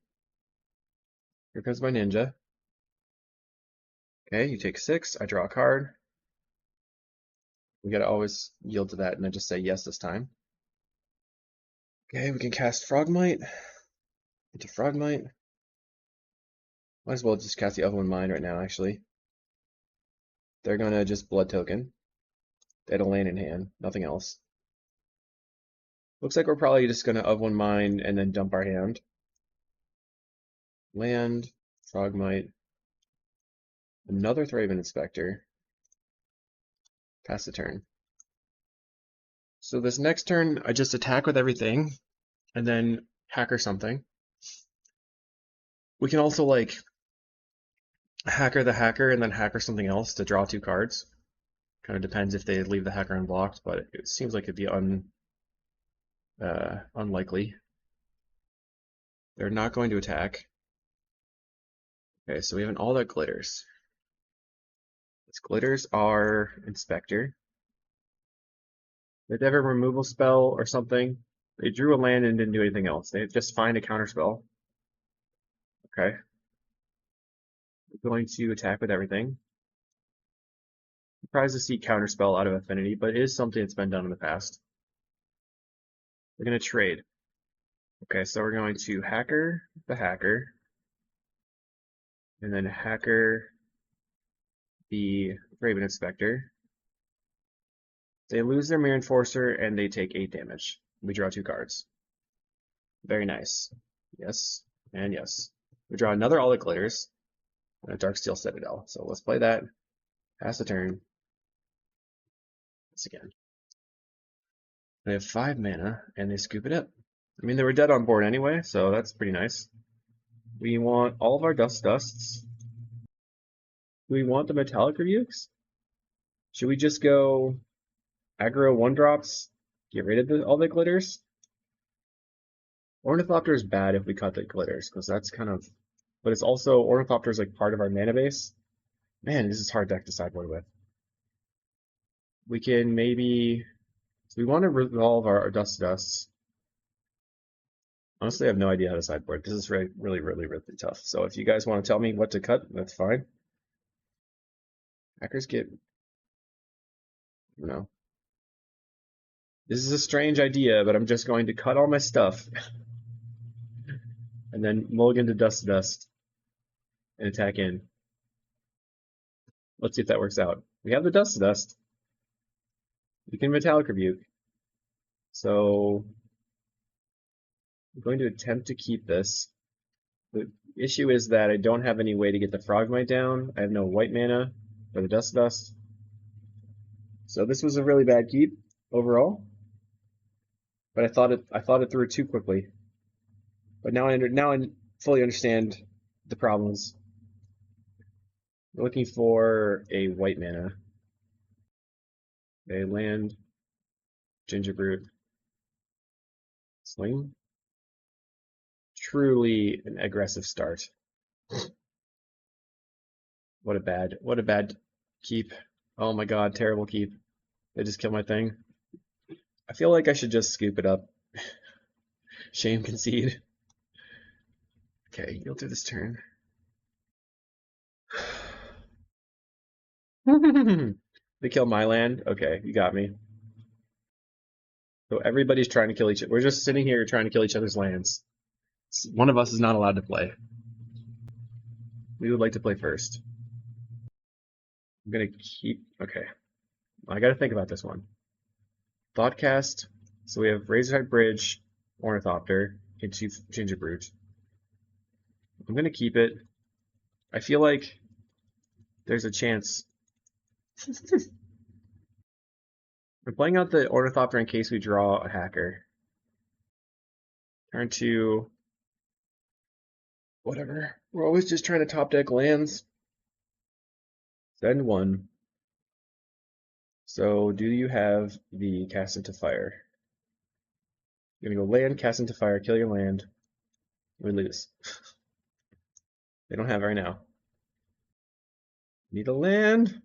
Here comes my ninja. Okay, you take 6. I draw a card. We gotta always yield to that and then just say yes this time. Okay, we can cast Frogmite into Frogmite. Might as well just cast the of one mind right now, actually. They're gonna just blood token. They had a land in hand, nothing else. Looks like we're probably just gonna of one mind and then dump our hand. Land, Frogmite, another Thraben Inspector. Pass the turn. So this next turn, I just attack with everything, and then hacker something. We can also like hacker the hacker and then hacker something else to draw 2 cards. Kind of depends if they leave the hacker unblocked, but it seems like it'd be unlikely. They're not going to attack. Okay, so we have an all that glitters. Its glitters are Inspector. If they have a removal spell or something, they drew a land and didn't do anything else. They just find a counter spell. Okay. We're going to attack with everything. Surprised to see counter spell out of Affinity, but it is something that's been done in the past. We're going to trade. Okay, so we're going to hacker the hacker, and then hacker the Raven Inspector. They lose their Mirror Enforcer and they take 8 damage. We draw 2 cards. Very nice. Yes, and yes. We draw another All That Glitters and a Darksteel Citadel. So let's play that. Pass the turn. Once again. They have 5 mana and they scoop it up. I mean, they were dead on board anyway, so that's pretty nice. We want all of our Dusts. Do we want the Metallic Rebukes? Should we just go Aggro 1-drops, get rid of all the glitters? Ornithopter is bad if we cut the glitters, because that's kind of... But it's also, Ornithopter is like part of our mana base. Man, this is hard deck to sideboard with. We can maybe... So we want to resolve our Dust to Dusts. Honestly, I have no idea how to sideboard. This is really tough. So if you guys want to tell me what to cut, that's fine. Hackers get... I don't know. This is a strange idea, but I'm just going to cut all my stuff. And then mulligan to Dust and attack in. Let's see if that works out. We have the Dust to Dust. We can Metallic Rebuke. So I'm going to attempt to keep this. The issue is that I don't have any way to get the Frogmite down. I have no white mana for the Dust to Dust. So this was a really bad keep overall. But I thought it through too quickly. But now I fully understand the problems. We're looking for a white mana. They land Gingerbrute. Swing. Truly an aggressive start. What a bad keep. Oh my god, terrible keep. They just killed my thing. I feel like I should just scoop it up. Shame concede. Okay, you'll do this turn. They kill my land? Okay, you got me. So everybody's trying to kill each other. We're just sitting here trying to kill each other's lands. One of us is not allowed to play. We would like to play first. I'm gonna keep. Okay, I gotta think about this one. Thoughtcast. So we have Razorhead Bridge, Ornithopter, into Gingerbrute. I'm gonna keep it. I feel like there's a chance. We're playing out the Ornithopter in case we draw a hacker. Turn two. Whatever. We're always just trying to top deck lands. Send one. So do you have the Cast into Fire? You're gonna go land, cast into fire, kill your land. We lose. They don't have it right now. Need a land.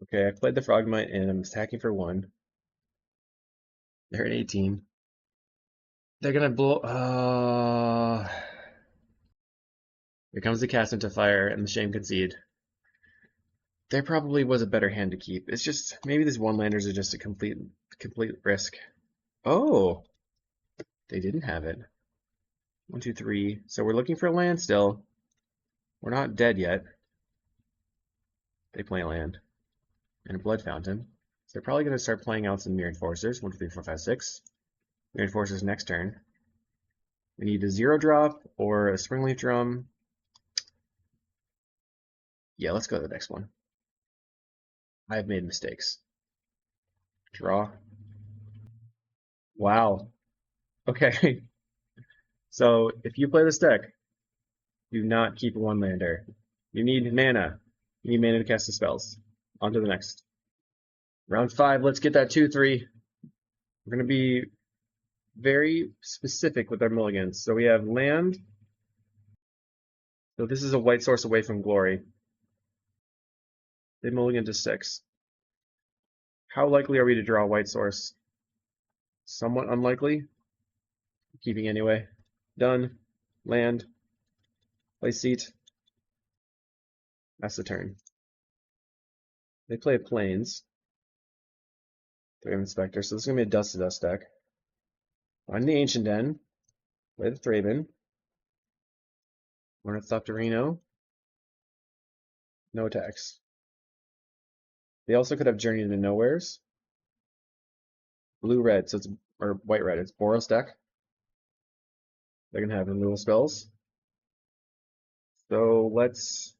Okay, I played the Frogmite and I'm attacking for one. They're at 18. They're gonna blow. Here comes the cast into fire and the shame concede. There probably was a better hand to keep. It's just maybe these one landers are just a complete risk. Oh, they didn't have it. 1, 2, 3. So we're looking for a land still. We're not dead yet. They play a land and a blood fountain. So they're probably going to start playing out some Mirror Enforcers. 1, 2, 3, 4, 5, 6. Mirror Enforcers next turn. We need a 0-drop or a Springleaf Drum. Yeah, let's go to the next one. I've made mistakes. Draw. Wow. Okay. So if you play this deck, do not keep a one-lander. You need mana. You need mana to cast the spells. On to the next. Round 5, let's get that 2-3. We're going to be very specific with our mulligans. So we have land. So this is a white source away from glory. They mulligan to 6. How likely are we to draw a white source? Somewhat unlikely. Keeping anyway. Done. Land. Play seat. That's the turn. They play plains. They have Inspector, so this is going to be a Dust to Dust deck. Find the Ancient Den. Play the Thraben. Ornithopterino. No attacks. They also could have Journey into Nowheres. Blue-red, so it's, or white-red, it's Boros deck. They're going to have removal spells. So let's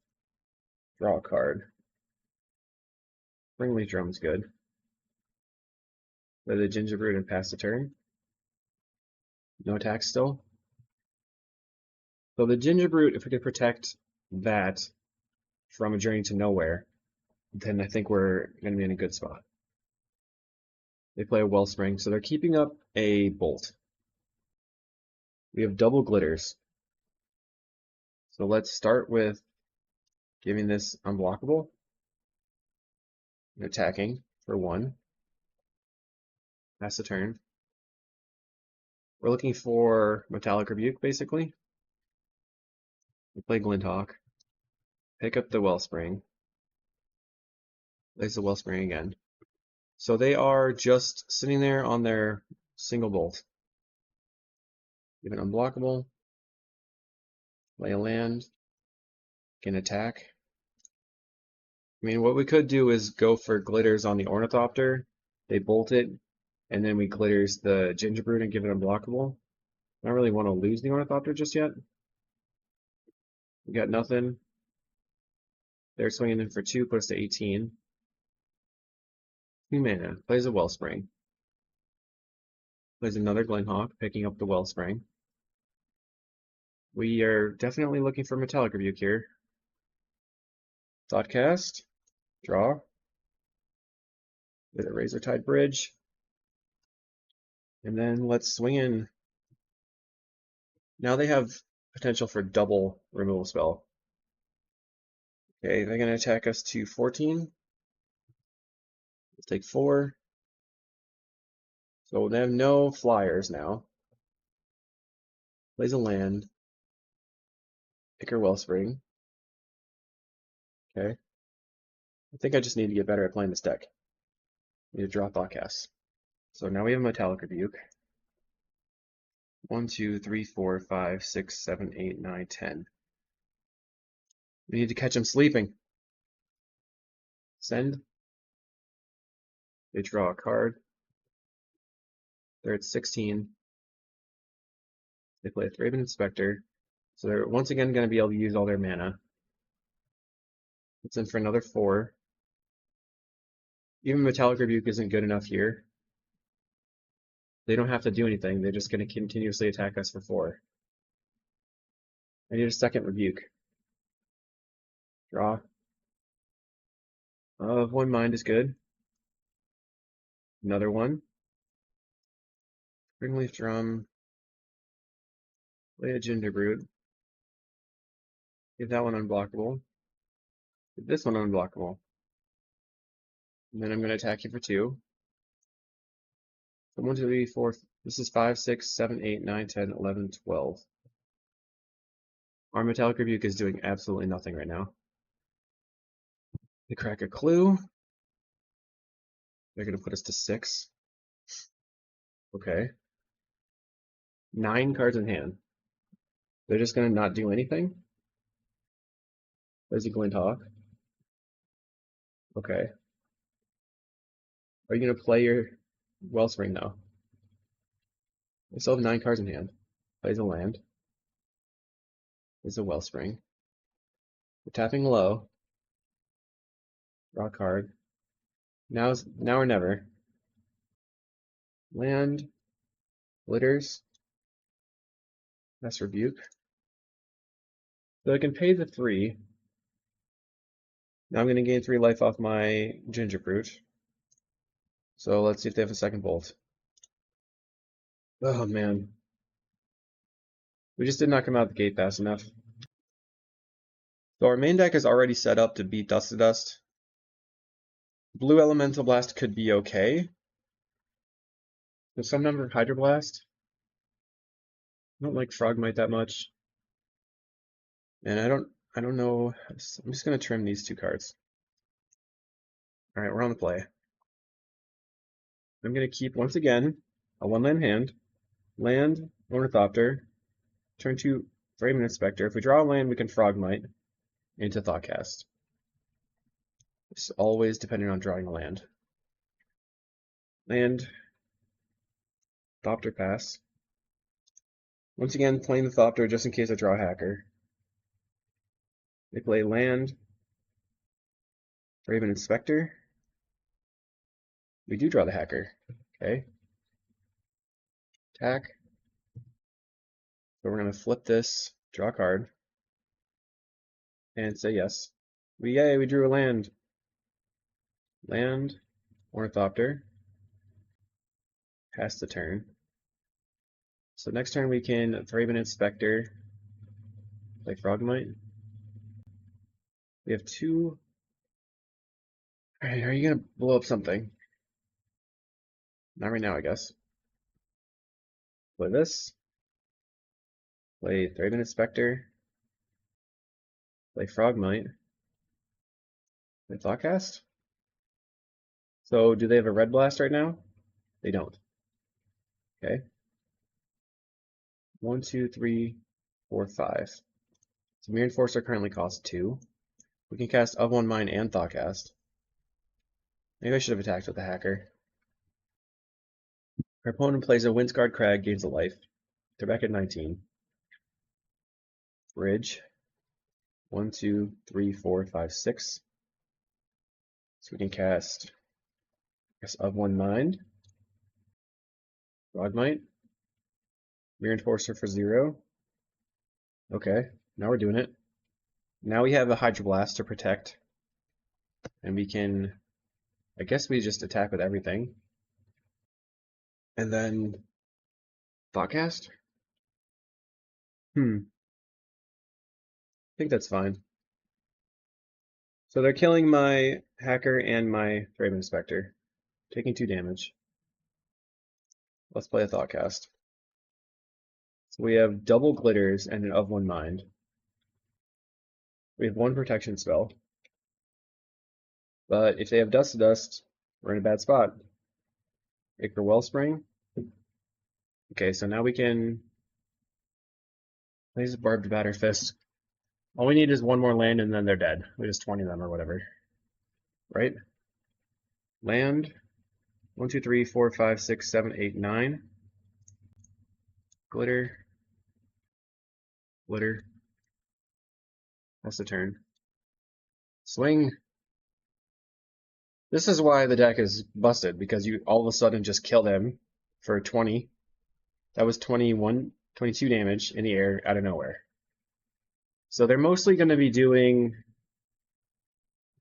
draw a card. Springleaf Drum's good. Play the Gingerbrute and pass the turn. No attacks still. So the Gingerbrute, if we could protect that from a Journey to Nowhere, then I think we're going to be in a good spot. They play a Wellspring, so they're keeping up a Bolt. We have double glitters. So let's start with giving this unblockable and attacking for 1. Pass the turn. We're looking for Metallic Rebuke, basically. We play Glinthawk. Pick up the Wellspring. Place the Wellspring again. So they are just sitting there on their single bolt. Give it unblockable. Play a land. Can attack. I mean, what we could do is go for glitters on the Ornithopter. They bolt it, and then we glitters the Gingerbrute and give it unblockable. I don't really want to lose the Ornithopter just yet. We got nothing. They're swinging in for 2, put us to 18. 2 mana. Plays a Wellspring. Plays another Glinthawk, picking up the Wellspring. We are definitely looking for Metallic Rebuke here. Thoughtcast, draw, with a Razortide Bridge, and then let's swing in. Now they have potential for double removal spell. Okay, they're going to attack us to 14. We'll take 4. So they have no flyers now. Plays a land. Ichor Wellspring. Okay. I think I just need to get better at playing this deck. I need to draw Thoughtcast. So now we have Metallic Rebuke. 1, 2, 3, 4, 5, 6, 7, 8, 9, 10. We need to catch him sleeping. Send. They draw a card. They're at 16. They play a Thraben Inspector. So they're once again going to be able to use all their mana. It's in for another 4. Even Metallic Rebuke isn't good enough here. They don't have to do anything. They're just going to continuously attack us for 4. I need a second Rebuke. Draw. Of One Mind is good. Another one. Springleaf Drum. Play a Gingerbrute. Give that one unblockable. Give this one unblockable. And then I'm going to attack you for 2. So 1, 2, 3, 4. This is 5, 6, 7, 8, 9, 10, 11, 12. Our Metallic Rebuke is doing absolutely nothing right now. They crack a Clue. They're going to put us to 6. Okay. 9 cards in hand. They're just going to not do anything? There's a Glinthawk. Okay. Are you going to play your Wellspring now? I still have 9 cards in hand. Plays a land. Plays a Wellspring. We're tapping low. Draw a card. Now or never. Land. Glitters. That's Rebuke. So I can pay the 3. Now I'm going to gain 3 life off my Gingerbrute. So let's see if they have a second Bolt. Oh man. We just did not come out the gate fast enough. So our main deck is already set up to beat Dust to Dust. Blue Elemental Blast could be okay. There's some number of Hydroblast. I don't like Frogmite that much. And I don't know. I'm just gonna trim these 2 cards. Alright, we're on the play. I'm gonna keep once again a 1-land hand. Land, Ornithopter, turn 2 Thraben Inspector. If we draw a land, we can Frogmite into Thoughtcast. It's always dependent on drawing a land. Land, Thopter pass. Once again, playing the Thopter just in case I draw a Hacker. They play land, Thraben Inspector. We do draw the Hacker. Okay. Attack. So we're going to flip this, draw a card, and say yes. Yay, we drew a land. Land, Ornithopter. Pass the turn. So next turn we can Thraben Inspector, play Frogmite. We have 2. Alright, are you going to blow up something? Not right now, I guess. Play this. Play Thraben Inspector. Play Frogmite. Play Thoughtcast. So do they have a Red Blast right now? They don't. Okay. 1, 2, 3, 4, 5. So Mirror Enforcer currently costs 2. We can cast Of One Mind and Thoughtcast. Maybe I should have attacked with the Hacker. Our opponent plays a Windscarred Crag, gains a life. They're back at 19. Bridge. 1, 2, 3, 4, 5, 6. So we can cast, I guess, Of One Mind. Frogmite. Mirror Enforcer for 0. Okay, now we're doing it. Now we have a Hydroblast to protect, and we can, I guess we just attack with everything. And then Thoughtcast? I think that's fine. So they're killing my Hacker and my Thraben Inspector, taking 2 damage. Let's play a Thoughtcast. So we have double Glitters and an of 1 Mind. We have 1 protection spell. But if they have Dust to Dust, we're in a bad spot. Ichor Wellspring. Okay, so now we can use Barbed Batter Fist. All we need is 1 more land and then they're dead. We just 20 them or whatever. Right? Land. 1, 2, 3, 4, 5, 6, 7, 8, 9. Glitter. Glitter. That's the turn. Swing. This is why the deck is busted, because you all of a sudden just kill them for 20. That was 21, 22 damage in the air out of nowhere. So they're mostly going to be doing...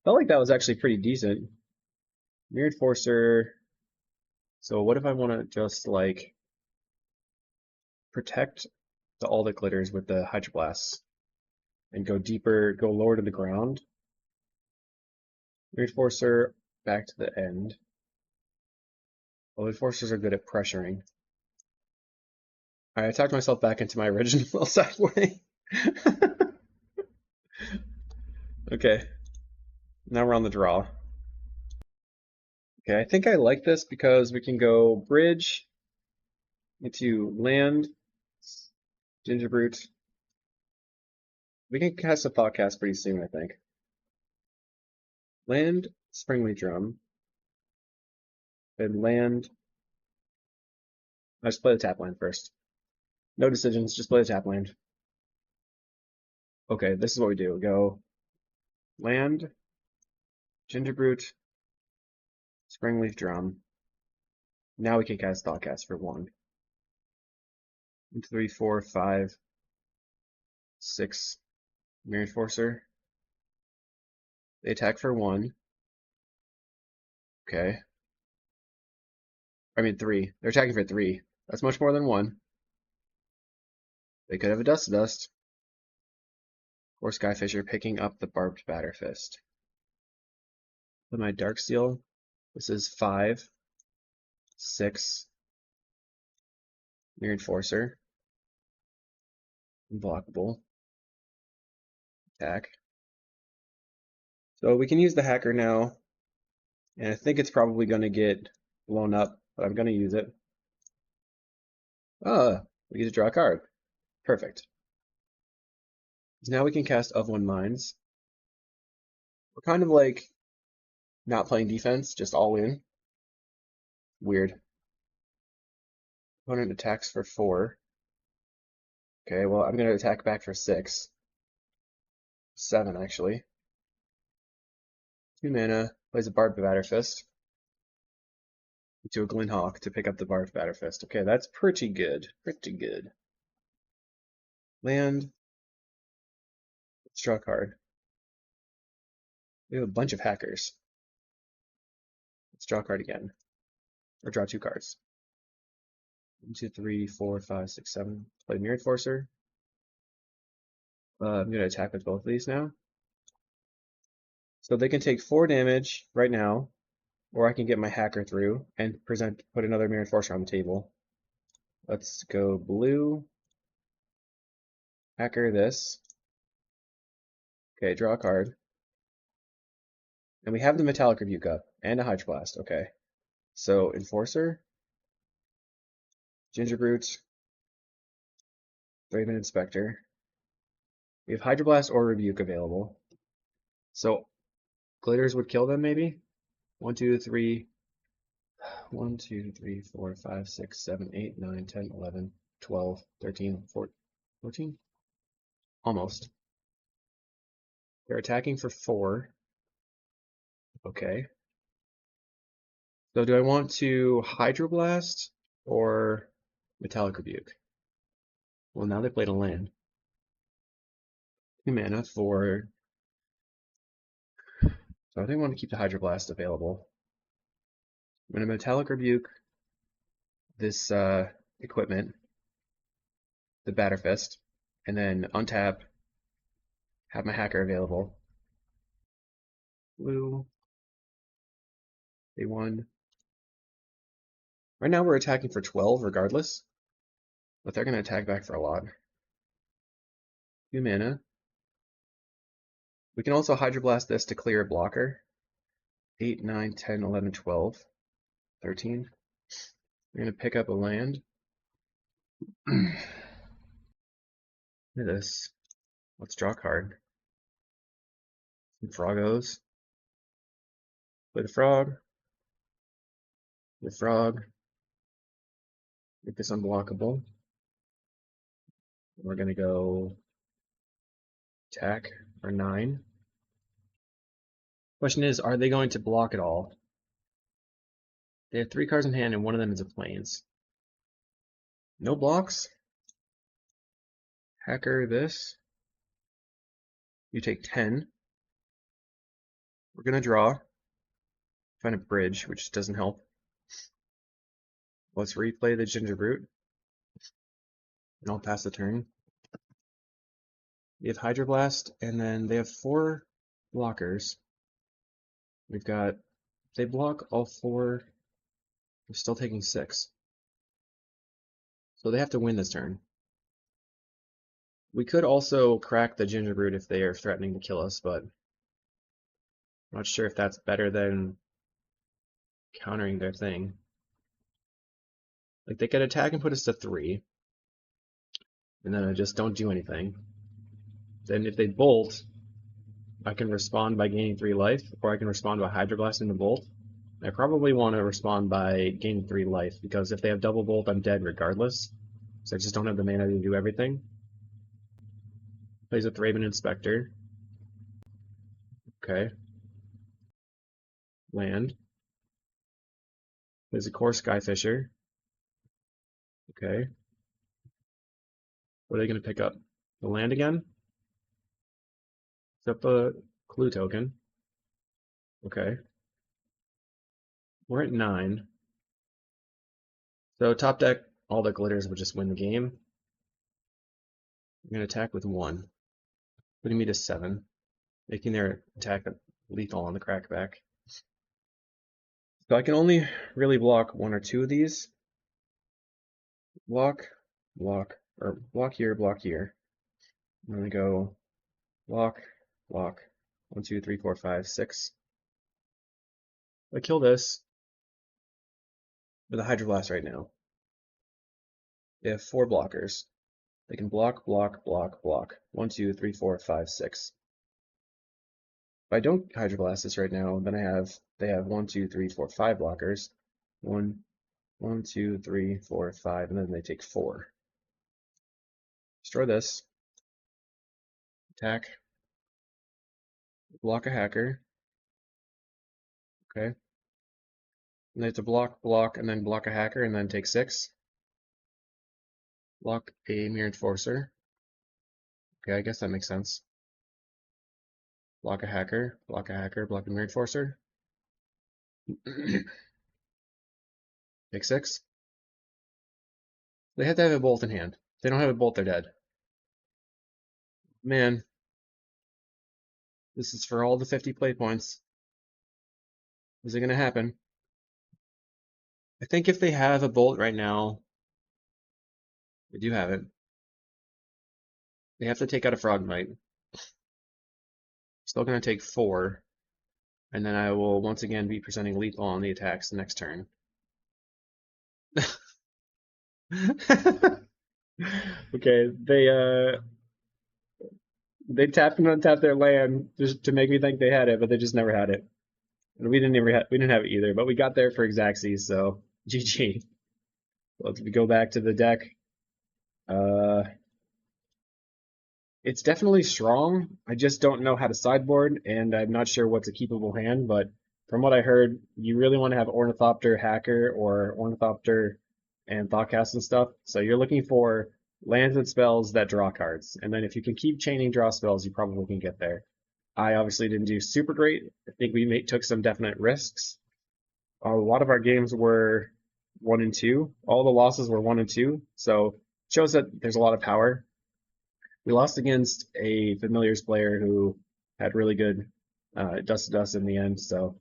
Felt like that was actually pretty decent. Mirrored Forcer. So what if I want to just like protect all the glitters with the Hydroblasts and go deeper, go lower to the ground? Mirrored Forcer back to the end. Well, the Forcers are good at pressuring. I talked myself back into my original side play. Okay, now we're on the draw. Okay, I think I like this because we can go bridge into land, Gingerbrute. We can cast a Thoughtcast pretty soon, I think. Land, Springleaf Drum, and land. I just play the tap land first. No decisions, just play the tap land. Okay, this is what we do. Go land, Gingerbrute, Springleaf Drum. Now we can cast Thoughtcast for 1. 1, 2, 3, 4, 5, 6. Mirrored Forcer. They attack for 1. Okay. I mean 3. They're attacking for 3. That's much more than 1. They could have a Dust to Dust. Or Skyfisher picking up the Barbed Batter Fist. With my Darksteel, this is 5, 6. Mirrored Forcer. Unblockable. Attack. So we can use the Hacker now. And I think it's probably going to get blown up, but I'm going to use it. We get to draw a card. Perfect. Now we can cast of 1 Minds. We're kind of like not playing defense, just all in. Weird. Opponent attacks for 4. Okay, well, I'm going to attack back for 6. 7, actually. 2 mana, plays a Barbed Batter Fist. Into a Glinthawk to pick up the Barbed Batter Fist. Okay, that's pretty good. Pretty good. Land. Let's draw a card. We have a bunch of hackers. Let's draw a card again. Or draw 2 cards. 1, 2, 3, 4, 5, 6, 7. Play Mirrored Forcer. I'm going to attack with both of these now. So they can take 4 damage right now, or I can get my hacker through and put another Mirrored Forcer on the table. Let's go blue. Hacker this. Okay, draw a card. And we have the Metallic Rebuke up and a Hydroblast. Okay. So Enforcer, Gingerbrute, Thraben Inspector. We have Hydroblast or Rebuke available. So Glitters would kill them maybe? 1, 2, 3. 1, 2, 3, 4, 5, 6, 7, 8, 9, 10, 11, 12, 13, 14? Almost. They're attacking for 4. Okay. So do I want to Hydroblast or Metallic Rebuke? Well, now they played a land. 2 mana for. So I think I want to keep the Hydroblast available. I'm going to Metallic Rebuke this equipment, the Batterfist, and then untap, have my Hacker available. Blue. They won. Right now we're attacking for 12 regardless, but they're going to attack back for a lot. 2 mana. We can also Hydroblast this to clear a blocker. 8, 9, 10, 11, 12, 13. We're going to pick up a land. Look at this. Let's draw a card. Some Froggos. Play the Frog. The Frog. Make this unblockable. We're going to go attack for 9. Question is, are they going to block at all? They have 3 cards in hand and one of them is a Plains. No blocks. Hacker this. You take 10. We're going to draw. Find a bridge, which doesn't help. Let's replay the Ginger Brute. And I'll pass the turn. We have Hydroblast, and then they have 4 blockers. We've got, they block all 4. We're still taking 6. So they have to win this turn. We could also crack the Ginger Brute if they are threatening to kill us, but I'm not sure if that's better than countering their thing. Like, they could attack and put us to 3, and then I just don't do anything. Then if they bolt, I can respond by gaining 3 life, or I can respond by Hydroblast into bolt. I probably want to respond by gaining 3 life, because if they have double bolt, I'm dead regardless. So I just don't have the mana to do everything. Plays with Raven Inspector. Okay. Land. Plays a Core Skyfisher. Okay. What are they going to pick up? The land again? Except the clue token. Okay. We're at 9. So top deck, all the glitters would just win the game. I'm going to attack with 1, putting me to 7, making their attack lethal on the crackback. So I can only really block 1 or 2 of these. Block, block, or block here, block here. I'm going to go block, block, 1, 2, 3, 4, 5, 6. I kill this with a Hydroblast right now. They have 4 blockers. They can block, block, block, block. 1, 2, 3, 4, 5, 6. If I don't Hydroblast this right now, then they have 1, 2, 3, 4, 5 blockers. 1, 2, 3, 4, 5, and then they take 4. Destroy this. Attack. Block a Hacker. Okay. And they have to block, block, and then block a Hacker, and then take 6. Block a Mirror Enforcer. Okay, I guess that makes sense. Block a Hacker, block a Hacker, block a Mirror Enforcer. Take 6. They have to have a bolt in hand. If they don't have a bolt, they're dead. Man, this is for all the 50 play points. Is it going to happen? I think if they have a bolt right now, they do have it. They have to take out a Frogmite. Still going to take 4. And then I will once again be presenting lethal on the attacks the next turn. Okay, they tapped and untapped their land just to make me think they had it, but they just never had it. And we didn't have it either, but we got there for Xaxis, so GG. Let's go back to the deck. It's definitely strong. I just don't know how to sideboard, and I'm not sure what's a keepable hand, but from what I heard, you really want to have Ornithopter Hacker or Ornithopter and Thoughtcast and stuff. So you're looking for lands and spells that draw cards. And then if you can keep chaining draw spells, you probably can get there. I obviously didn't do super great. I think we took some definite risks. A lot of our games were 1 and 2. All the losses were 1 and 2, so it shows that there's a lot of power. We lost against a Familiars player who had really good Dust to Dust in the end, so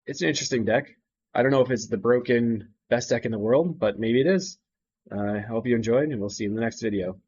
it's an interesting deck. I don't know if it's the broken best deck in the world, but maybe it is. I hope you enjoyed, and we'll see you in the next video.